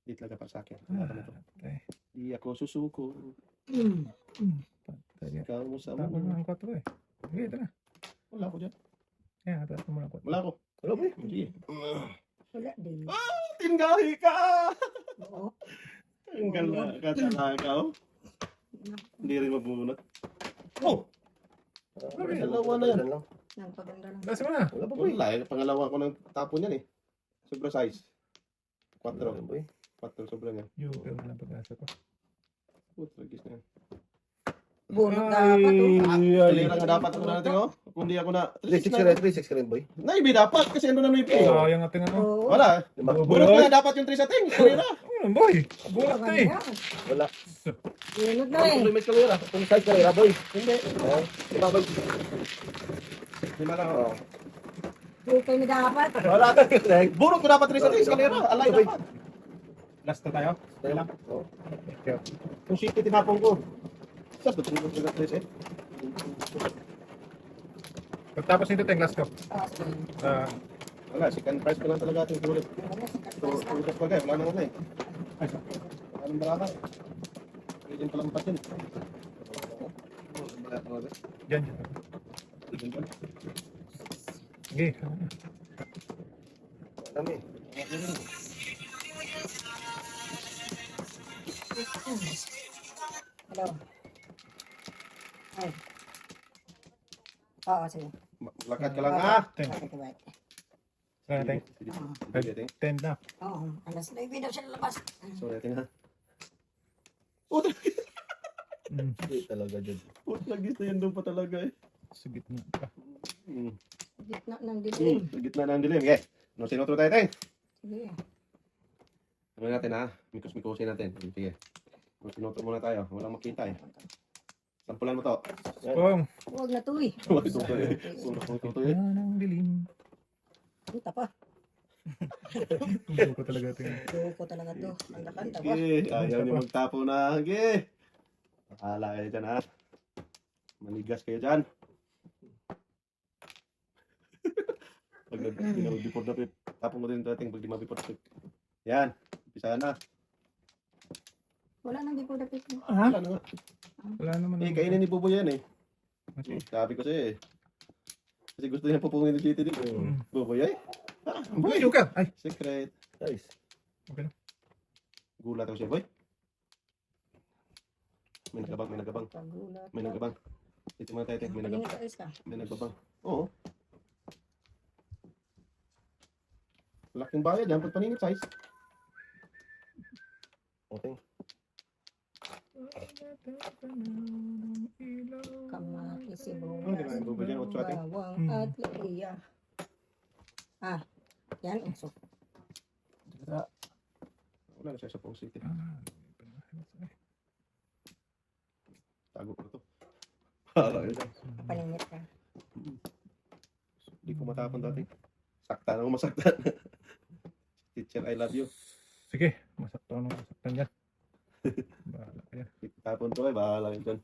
Di talaga para sa akin. Wala ka na to. Patay. Di ako susuko. Patay. Ikaw mo sa Tapos mo. na ang 4 eh. Sige, ito na. Wala ko dyan. Yan, tapos mo na 4. Wala ko. Wala ba eh? Sige. Wala din. Tinggahi ka! Oo. Tinggal na ka talaga. Oh. Hindi rin mabunot. Oh! Ay, dalawa na yan. lang. Nagpaganda lang. Tapos mo na. Wala pa boy. Wala eh. Pangalawa ko ng tapon yan eh. Sobra size. 4. Wala boy. 4 sobra niya. Yung lang pag-asa ko. Putra, gis na yan. Bunot dapat oh. Kalira nga dapat ako na natin oh. Kung di ako na... 3-6 ka rin boy. Naibi dapat kasi ano na may pay. Sayang natin ano. Oo. Wala. Lima. Bunot ko na dapat yung 3 sa ting. Kalira. Boy, bulat ka eh. Wala. Bunot na eh. Tuloy may kalira. Kung size ka rin boy. Hindi. Oh, diba boy? Lima lang ako. Bukay na dapat. Wala ka. Bunot ko dapat 3 sa ting. Kalira. Alay dapat. Last na tayo. Tayo lang. Oh. Yung shit tinapong ko. Sas, tutulog ko na 3 eh. Pagtapos nito tayong last ko. Ah, sige. Wala, second prize ko lang talaga ating kulit. Tulog pa guys, wala na nga eh. Ay, wala nang baraka. Pwede din palampat yun. Diyan. Sige. Dami. Hello. Ay. Oo, sige. Lakad ka lang ah! Ten. Bakit ba? Sige natin. Sige, sige, sige. 10 na. Oo, alas 9 daw siya lalabas. Sorry, ating ha. Puta, Hindi talaga dyan. puta, gis na yan doon pa talaga eh. Sa gitna pa. Gitna ng dilim. Sa gitna ng dilim. Okay, no sinotro tayo tayo. Sige. Ano natin ha? Mikos-mikosin natin. Sige. No sinotro muna tayo. Walang makita eh. Sampulan mo to. Pong. Huwag na to eh. Huwag ito eh. Huwag ito eh. Yan ang dilim. Puta pa. Hindi ko talaga ito yun. Loko talaga to. Kanta-kanta pa. Sige, ayaw niyo magtapo na. Sige. Akala kayo dyan ha. Manigas kayo dyan. Pag nag-before na tapong mo din ito ating pag di mabipot. Yan. Umpisa na. Wala nang di ko dapit. Ha? Wala na nga. Wala naman. Eh, kainin ni Buboy yan eh. Okay. Sabi ko sa'yo eh. Kasi gusto niya pupungin ni GT dito. Buboy ay. Ah, Boy, boy. ka. Ay, Secret. Nice. okay na. Gulat ako siya, boy. May nagabang. Pagulat. May nagabang. Ito mga tayo, may Palingit nagabang. sa is ka. May nagbabang. Oo. Laking bayad yan. Pag paningit size. Okay. Kamaki, Ano sibuyas, kinain mo ba dyan? Otso ating? bawang Hmm. at luya. Ah, yan. So, Wala na siya sa Pong City. Tago ko to. palingit ka. Hindi ko matapon dati. Saktan ako masaktan. Teacher, I love you. Sige, masaktan dyan. Bahala ka yan. Tapon to eh. Bahala kayo dyan.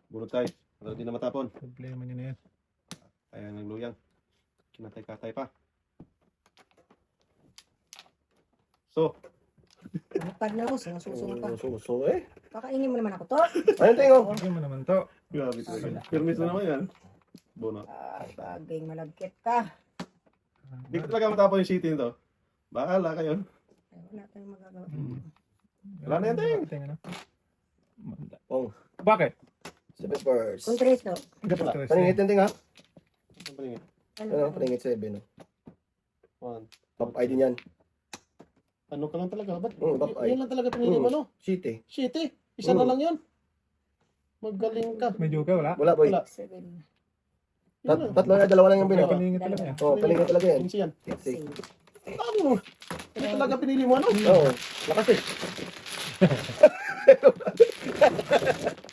Bunot tayo. Wala din na matapon. Problema niya na yan. Kaya ng luyang. Kinatay-katay pa. So, Butag na ako, sinususunod ka. So, eh. Kakainin mo naman ako to. Ano tingin? Sige mo naman to. grabe talaga. Permis na naman yan. Bunot. Ay, bagay malagkit ka. Hindi ko talaga matapon yung city nito. Bahala kayo. Ay, wala tayong magagawa. Wala na yan, Ting. Ting, ano? Manda. Oh. Bakit? 7 bars. Kuntres to. Dapat to. Paningit yung ting ha? Ang paningin. Ano? Paningit 7. No? One. Top ID niyan. Ano ka lang talaga? Ba't? Bak ay. Yun lang talaga pinili mo, no? City. City. Isa na lang yun. Magaling ka. May joke wala? Wala boy. Wala. 7. Yun na. Tatlo na, dalawa lang yung binuha. Paningin talaga yan. Oh, paningit talaga yan. Pinsi yan. City. Ano? Ito talaga pinili mo, ano? Oo. Lakas eh.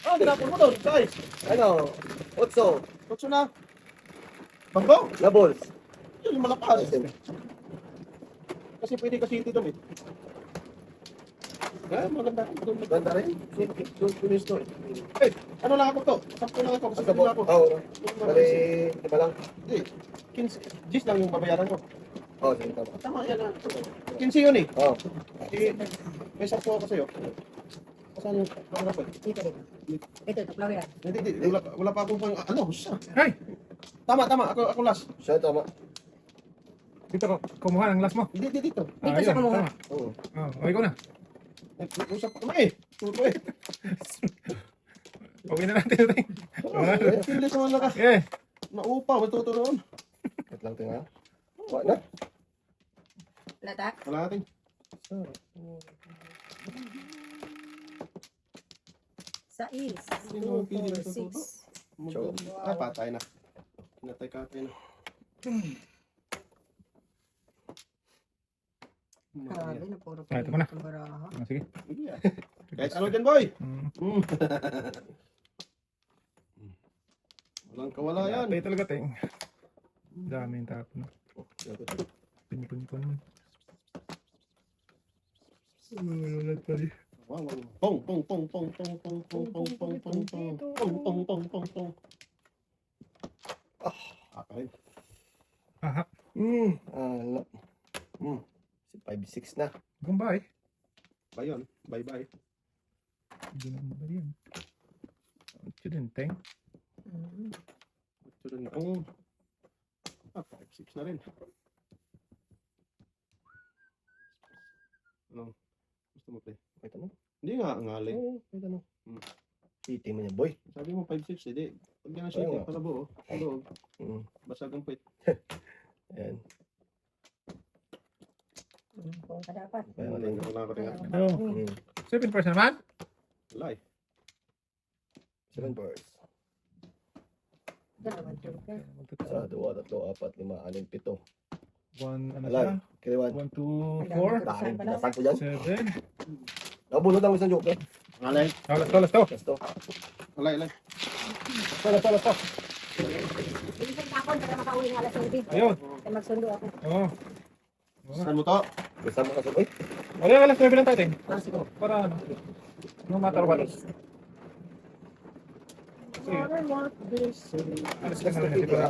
Ah, tinapon mo doon. Guys. Ano? Otso. Tutso na. Banggo? Doubles. Yun yung malakas. Kasi pwede ka city doon eh. Kaya maganda. Ganda rin. Tunis to eh. Eh, ano lang ako to? Sampo lang ako. Kasi Ang tabo. ako. Oo. Bali, lima lang. Hindi. 15. Gis lang yung babayaran ko. Oo, sige tama. Tama yan ah. 15 yun eh. Oo. Eh, may sakto ako sa'yo. Saan yung pangara ko eh? Dito, dito. Ito, flower. Hindi. Wala pa akong pang... Ano? Siya. Ay! Tama. Ako last. Siya tama. Dito ko. Kumuha ng last mo. Hindi, dito. Dito siya kumuha. Tama. Oo. Oh, ikaw na. Usap pa kami eh. Tuto eh. Okay na natin. Ting. Pili sa mga Eh. naupa. Matuturoon. Wait lang ting ha. Wala na. Latak. Wala natin. Sais. Sino 2, pili 4, sa tuto? 6. Sure. Ay, patay na. Kinatay-katay na. Grabe na, puro Ah, ito mo na. ang baraha. Ah, sige. Kahit ano dyan, boy? Mm. Walang kawala yan. Patay talaga, Ting. Dami yung tapon. Pinikon. Wala pala. Pong, pong, pong, pong, pong, pong, pong, pong, pong, pong, pong, pong, pong, pong, pong, pong. Rin. Aha. Ano? 5-6 na. Gumbay. Bye yun. Bye-bye. Hindi na ba yan? Ito din, Ting. Ito rin. Oh. 5-6 na rin. Ano? Gusto mo, pre? Kahit ano? Hindi nga, ngalin. Oo, kahit ano. City mo niya, boy. Sabi mo 5-6, hindi. Pag yan ang city, nga. para buo. Loob. Basag ang puwit. Ayan. Kung ka dapat. Kaya Wala natin. ko tingnan. Oh, 7% naman? Wala eh. 7 bars. Dalawan, tulog. Isa, 2, 3, 4, 5, 6, 7. 1, ano Alay. siya? Kiliwan. 1, 2, 4, Dahil, nasag ko dyan. 7. Nabunod ang isang joke. Ngalay. Let's go. Gusto. Alay. Let's go. Ilisang tapon, para makauwi ng alas 9. Ayun. Kaya magsundo ako. Oo. Saan mo to? Gusto mo kasi, boy. Ayun, alas 9 lang tayo, Ting. Ah, sige. Para ano? No matter what. Sige. Alas lang naman siguro.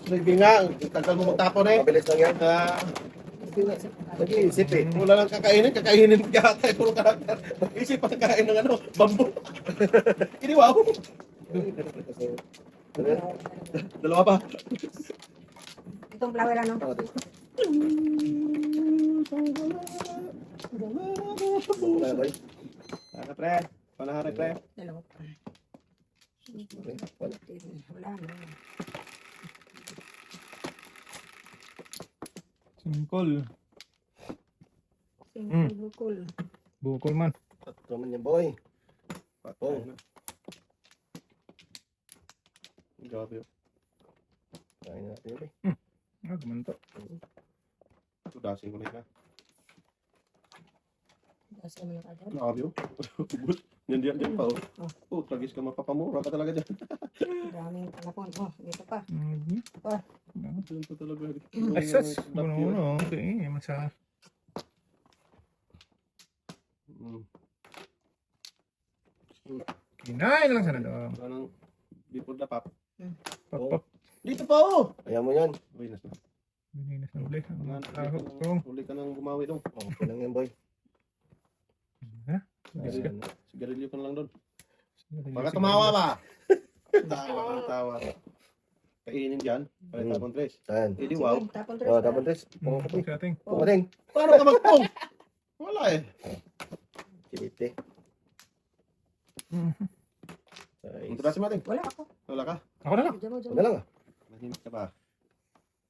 Baby nga. Tagal mo magtapon eh. Mabilis lang yan. Nag-iisip eh. Wala nang kakainin yata. Puro karakter. Isip pa kain ng ano, bambu. Iniwaw. Dalawa pa. Itong flower ano? Wala ba? Ano pre? Panahari pre? Dalawa pa. Wala. Wala na. Singkol. Simple bukol. Bukol man. Patro man yan, boy. Patay na. Grabe yun. Kain natin yun eh. Ah, gumanto. Tudasin ko na yun. Kasi mo yung agad. Grabe yun. Ubus. Yan pa oh. Oh, tragis ka mapapamura ka talaga dyan. Daming panapon. Oh, dito pa. Dyan pa talaga. Ay, sus. Uno. Okay, masa. Kinain lang sana daw. Anong before the pop? Pop. Dito pa oh! Ayaw mo yan. Uy, nasa. Bininas na uli. Nga, Taho. Kung. Uli ka nang bumawi dong. Okay lang yan, boy. Ha? Ayun. Sigarilyo ka na lang doon. Baka tumawa ba? Tawa kang tawa. Kainin dyan. Kaya tapon tres. Ayan. Eh di wow. Sige, tapon Oh, tres. dapat tres. Pong Pong sa ating. Pumating. Paano ka magpong? Wala eh. Kilite. Ang tudasin natin. Wala ako. Wala ka? Ako na lang. Diyan mo, diyan Wala mo. lang ah. Mahimik ka ba?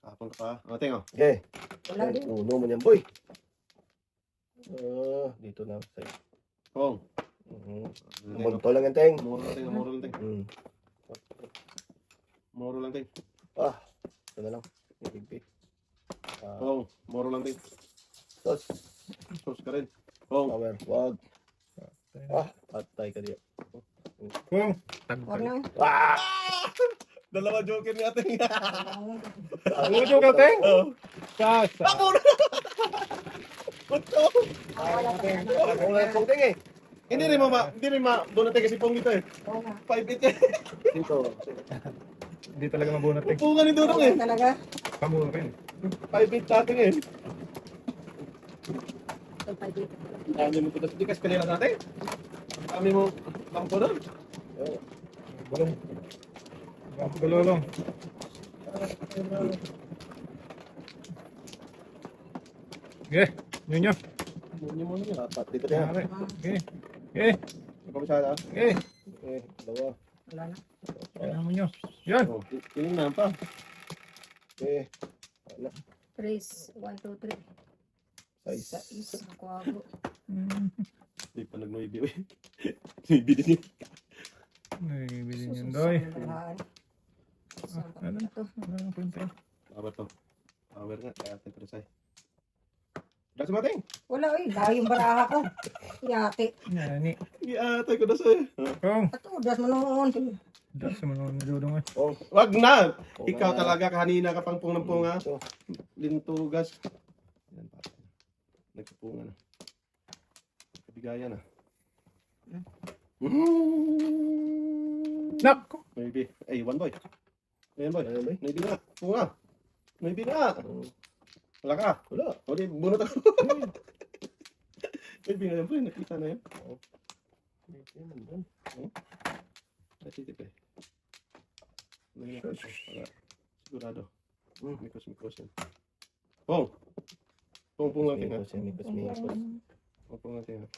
Tapon ka pa. O, tingnan. Okay. Wala din. Uno mo yan, boy. Dito na. Sa'yo. Pong. Munto lang yan, Teng. Muro lang ting. Muro lang ting. Hmm. Muro lang ting. Ito na lang. Ibigay. Pong. Muro lang ting. Tos. Sos ka rin. Pong. Power. Wag. Patay ka diya. Kung. Wag na. Dalawa joker ni ating. Ano yung ka, Teng? Sasa. Ako na! Bato! Ako na yung Teng eh. Hindi rin mabunot kasi Pong dito eh. Oo nga. 5-8 eh. Dito. Hindi talaga mabunot, Teng. Upungan ni Dudong eh. Talaga. Pamuro rin. 5-8 dating eh. Itong pwede. Dami mo tudas. Hindi kasi kanila natin. Dami mo bangko doon. Bulong. Bulong. Okay. Yun nyo. Muni mo niya. Dapat dito na. Okay. Okay. Kabisada. Okay. Okay. Dalawa. Wala na. Kailangan mo nyo. Yan. Oh, tingnan pa. Okay. Tres. 1, 2, 3. Sa Size. isa. Kuwago. Hindi pa nag-noibi eh. Noibi din yun. Ay, bilhin yun, Doy. Ano to? Ano ang kwenta yun? Power to. Power nga. Kaya ate presay. Dasi mating. Wala eh. Dahil yung baraha ko. Yate. Yan, Iatay ko na sa'yo. Kung. Patudas mo noon. Das mo nung niludong eh. Oh. Wag na! Ikaw talaga kanina ka pang pung ng punga. Ito. Lintugas. Yan pa. Nagpupunga na. Kabigayan na. Nak! Maybe. Ay, one boy. Ayan boy. Ano ba? Maybe na. Punga. Maybe na. Wala ka. Wala. O di, bunot ako. Maybe na yan, pre. Nakita na yan. Natitip eh. Wala. Sigurado. Mikos yan. Pong! Pong lang tingnan. Pong lang tingnan.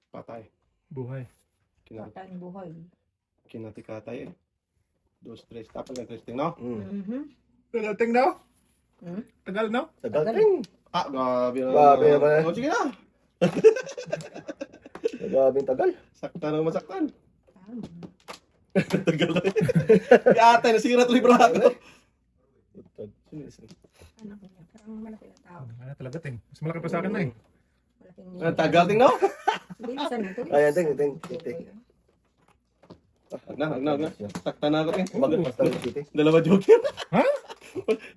Patay. Buhay. Patay ng buhay. Kinatikatay eh. 2, 3. Tapos ang 3 no? Tagal daw? Hmm? Tagal no? Tagal Teng. Ah, grabe na. Grabe naman. O, sige na. Grabe tagal. Saktan ang masaktan. Tagal na. Yata, nasira tuloy brato. Ano ko niya? Parang malaki na tao. Ano talaga, Teng? Mas malaki pa sa akin na eh. Malaking Ang tagal, ting no? Bilisan mo to. Ayan, Teng. Wag na. Saktan na ako, ting. Basta City. Dalawa joker. Ha?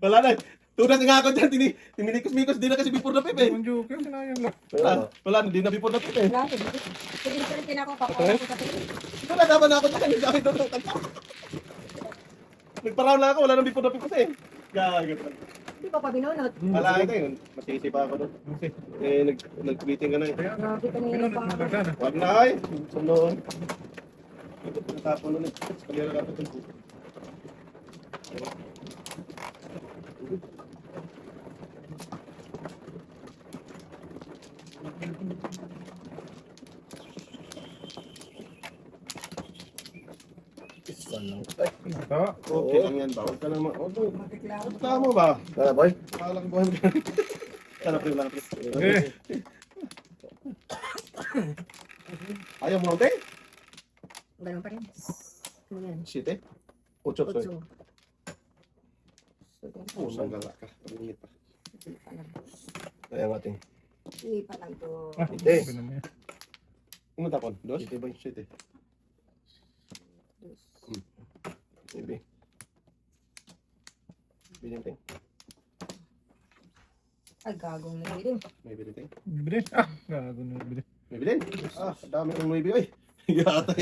Wala na. Tunas nga ako dyan. Tininikos-mikos. Di na kasi before na pip eh. Ang joke yun, sinayang lang. Wala na. Di na before na pip eh. Wala. Sige pa rin pinako. Papawa ko sa tingin. Wala naman na ako dyan. Sabi doon. Nagparaw na ako. Wala na before na pip kasi. Gago. Hindi ko pa binunot. Wala ito yun. Masisi pa ako doon. Okay. Eh, nag-greeting ka na eh. Kaya, Grabe kanina pinunod pa mo ako. lang sana. Wag na ay. Sunod. Ito pinatapon nun eh. Kalira ka ito. Ispan lang. Ay, Ito. Okay lang yan ba? Huwag ka naman. Makiklaro. Huwag mo ba? tara boy. Palang buhay mo dyan. Tanap rin lang. Eh. Ayaw mo natin? Ganun pa rin. Ano yan? Site? Ocho, sorry. Otso. So, Oh, sanggala ka. Pag-init pa. Hindi pa lang. Kaya ang ating. Hindi pa lang to. Ah, Ite. okay naman yan. Ano tapon? Dos? Site boy. Site. Maybe. Bininting. Ay, gagong na rin. May biliting. Bibili. Ah, gago na bibili. May bilin. Ah, dami kong may bilin. Yata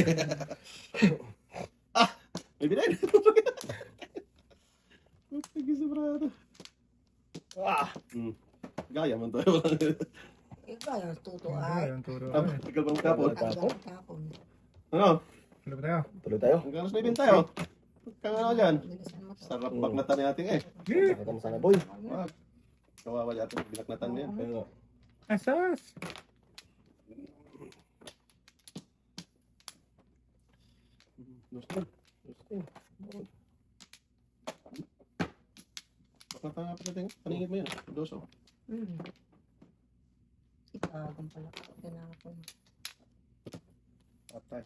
Ah, may bilin. Sige, sobrado. Ah! Gaya man to. Eh, kaya tuto Ay, ay. ang turo. Tapos, tagal bang tapon? Tapon. Ano? Wala ba tayo? Tuloy tayo. Ang ganas na ibin tayo. Kang ano dyan? Bilisan mo to. Sarap baknatan natin eh. Sakatan mo sana boy. Wag. Kawawa yata yung binaknatan niya. Kaya nga. Asas. Gusto. Baknatan nga pa natin. Paningit mo yun. Doso. Hmm. Itagong pala. Tinapon. Patay.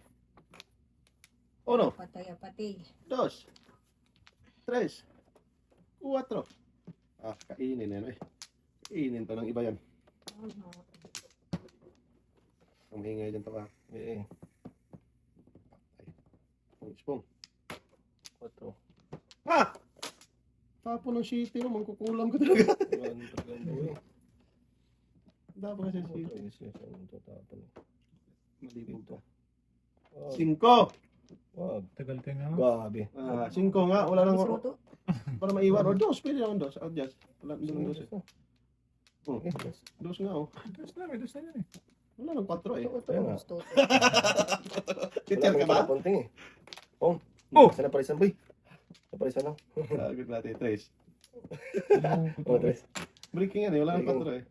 Uno. Patay, patay. Dos. Tres. Cuatro. Ah, kainin yan eh. Kainin pa ng iba yan. Ang maingay dyan to ah. Eh, Ang spoon. 4. Ah! Tapo ng shitty mo, mangkukulam ka talaga. Dapat kasi shitty. Malibog to. Cinco! Wag. Tagal tayo nga. Gabi. Ah, cinco nga. Wala nang Gusto mo to? para maiwan. O dos, pwede naman dos. Adjust. Wala nang dos eh. Oh, Eh, dos nga oh. Dos na, may dos na yan eh. Wala nang 4 eh. Ito, Kaya nga. gusto to. Titiyan ka ba? Punting eh. Oh. Oh! Saan na parisan boy? Sa parisan na. Sagot natin, tres. Oh, tres. Breaking yan eh. Wala nang 4 eh.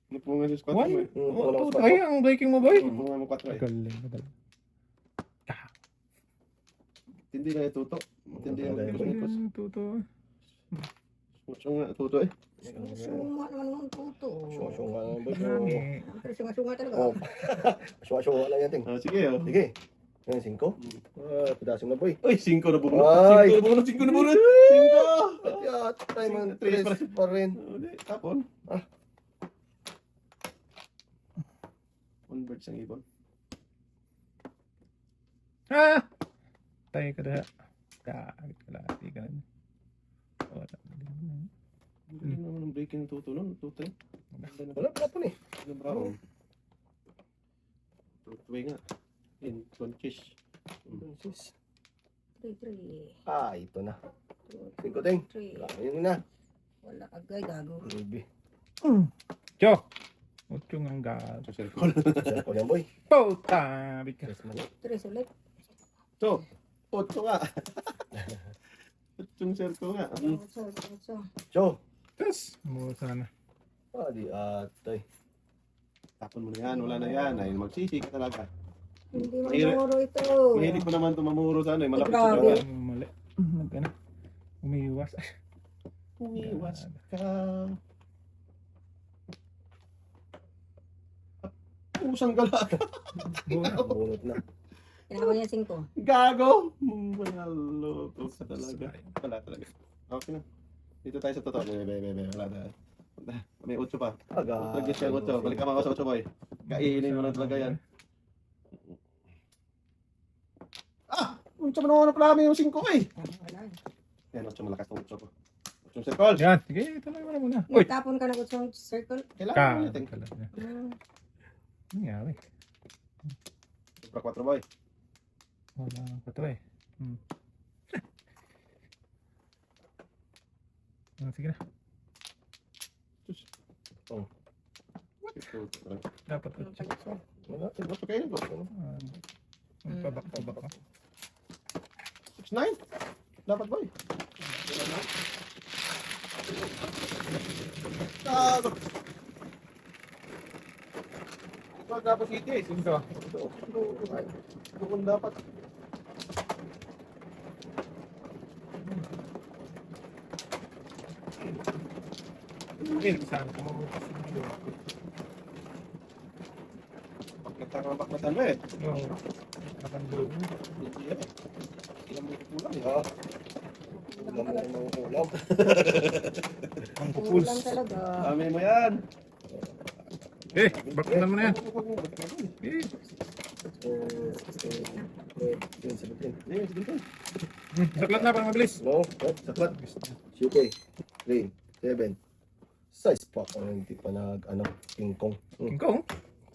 Napungan sa squat mo One? eh. Oh, two. Ay, ang breaking mo boy. Napungan mo 4 eh. Galing, galing. Tindi na yung tuto. Tindi na yung tuto. Ang tuto. Mucho nga, tuto eh. Sunga naman ng tuto. Sunga-sunga na boy. Marami. Pero sunga-sunga talaga. Oh. Sunga-sunga lang yan ting. Ah, sige oh. Sige. Ngayon, 5. Ah, pedasong na boy. Uy, 5 na bubunot. Ay! 5 na bubunot, 5 na bubunot. 5! Yeah, try mo. Tres 3 pa rin. Tapon. One bird siyang ibon. Ah! Tayo ka na. Kahit kalahati ka na. Wala. Hindi naman ang breaking ng tuto nun. Tuto eh. Wala pa po ni. Ano brown? Tuto nga. In conchis. 3-3. Ah, ito na. 5 ting. 3. Wala, yun na. Wala agay, gago. Ruby. Cho! Ocho nga ang gago. Sa circle. Circle yan boy. Puta! Bika. Tres man. 3 ulit. So, 8 nga. 8 circle nga. So. Cho. Tapos, mo sana. Ah, di atay. Tapon mo na yan. Wala na yan. Ay, magsisi ka talaga. Hindi Mahirap. mamuro ito. Mahilig mo naman tumamuro sa ano eh. Malapit Grabe. sa Wala dagat. mo mali. Nagkana. Umiiwas. Umiwas ka. Pusang gala. Buwan. Bunot na. Kailangan ko yan 5. Gago! Manaloko ka talaga. Wala talaga. Okay na. Dito tayo sa totoo. Wala na. May 8 pa. Aga. Lagyan siya 8. Balik ka mga sa 8 boy. Kainin mo na talaga yan. Ah! Unsa mo naman na yung 5 eh. Wala. Yan, 8 malakas ng 8 ko. 8 circle. Yan. Sige, tuloy mo na muna. Uy! Tapon ka na gusto circle. Kailangan mo natin. Hmm. Nangyari. Sobra 4 boy. Wala pa to eh. Sige na. Ito, Dapat Ano 8. pala, sir? Wala. Mas pagkain ko. Magpabak-pabak ako. 6-9. Dapat boy. Wag dapat city eh. Ito. Kung dapat. Saan ko Baknatan mo eh. Oo. Akan doon. Ilang mo kulang eh. Ha? Ulam mo ng ulam. Ang Ang kupuls. ulam talaga. Dami mo yan. Baknan mo na yan. Saklat na para mabilis. No, saklat. Okay. 3, 7. Size pa kung hindi pa ano, King Kong. King Kong?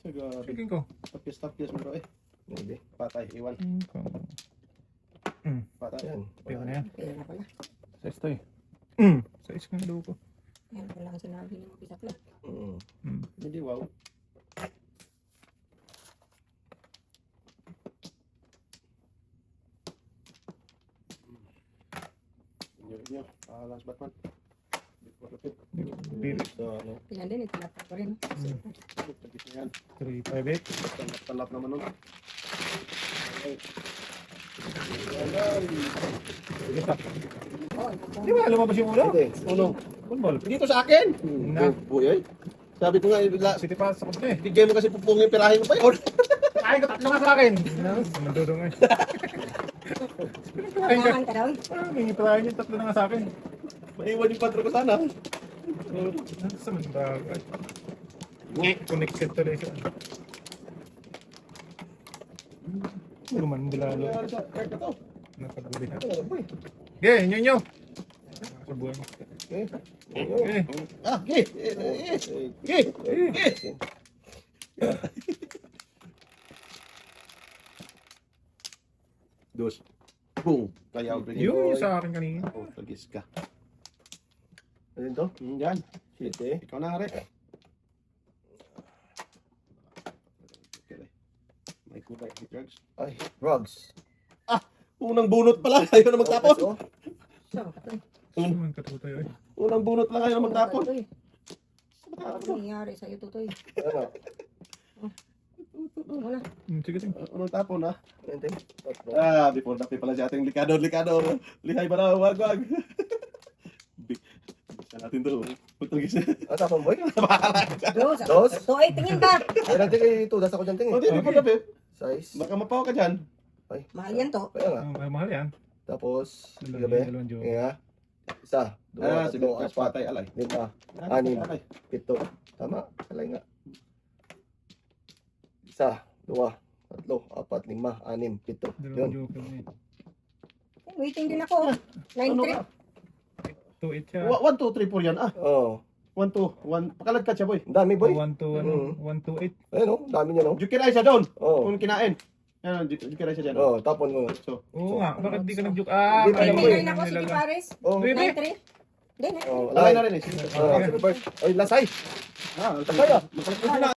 Sige, King Kong. tapis mo daw eh. Hindi. Patay, iwan. King Kong. Patay. Yan. Pwede na yan. Kaya na pala. Size to eh. Size ko na daw ko. Yan pala ang sinabi ng pisakla. Hindi wow. Inyo. Last Batman. Pili. So, ano? Yan din, itilapag ko rin. Tapis na yan. 358. Tanlap naman nun. Oh, Di ba lumabas yung ulo? Hindi. Unong. Football. Dito sa akin! Na. Buhay. Sabi ko nga, City Pass sa kapne. bigay mo kasi pupungin, pirahin mo pa yun. Ay, tatlo nga sa akin. Nandudong nga. Pinahin ka. Kailangan ka daw. May pinahin yung tatlo na nga sa akin. Maiwan yung patro ko sana. Sa bagay. Connected tuloy siya. Lumandula lalo. Nangyari sa card na to. Napaguli na. Ano ba eh? Okay, nyo. Sa buhay mo. Okay. Okay. Ah, okay. Okay. Dos. Boom. Kaya ako Yun yung sa akin kanina. Oh, tagis ka. Ano to? Yan. City. Ikaw na, Are. May kulay. May drugs. Ay, rugs. Unang bunot pa lang. Ayaw na magtapon. Oh, So, katoy. Suman katutoy. Ay. Unang bunot lang ayaw na magtapon. Katoy. Ano nangyari sa'yo, Tutoy? ano? Wala. Sige, sige. Unang tapon, ha? Hindi. Before na pala si ating likado. Lihay ba na? Wag. Bisa natin to. Pagtagis na. Tapon boy? Dos. Dos? Tutoy, tingin ka. Ay, lang tingin ito. Das ako dyan tingin. O, di, before na, Pep. Size. Baka mapaw ka dyan. Mahal yan to. Kaya nga. Mahal yan. Tapos, Dalawang gabi. dalawang joke. Kaya, isa, dua, Sige, tatlo, catch apat, patay, alay. lima, Anim. Alay. pito. Tama? Alay nga. Isa, dua, tatlo, apat, lima, anim, pito. Dalawang Yun. joke. Waiting din ako. 9-3. 2-8 siya. 1, 2, 3, 4 yan. Oh, 1, 2, 1. Pakalagkat siya, boy. ang dami boy. 1-2-8. Ayun oh, ang dami niya no. Jukiray siya doon. Oh, Kung kinain. Yan, jukiray siya dyan. oh, tapon mo. So, Oo nga, bakit di ka nag-joke? Hindi, Kaya mo boy. yun 9-3 ang ako, sige nilalang. pares. Oh, Pwede. 9-3. Hindi, oh, alay alay. na rin eh. Oh, sige, boy. Oy, lasay. Ah, Kaya. makalagkat na.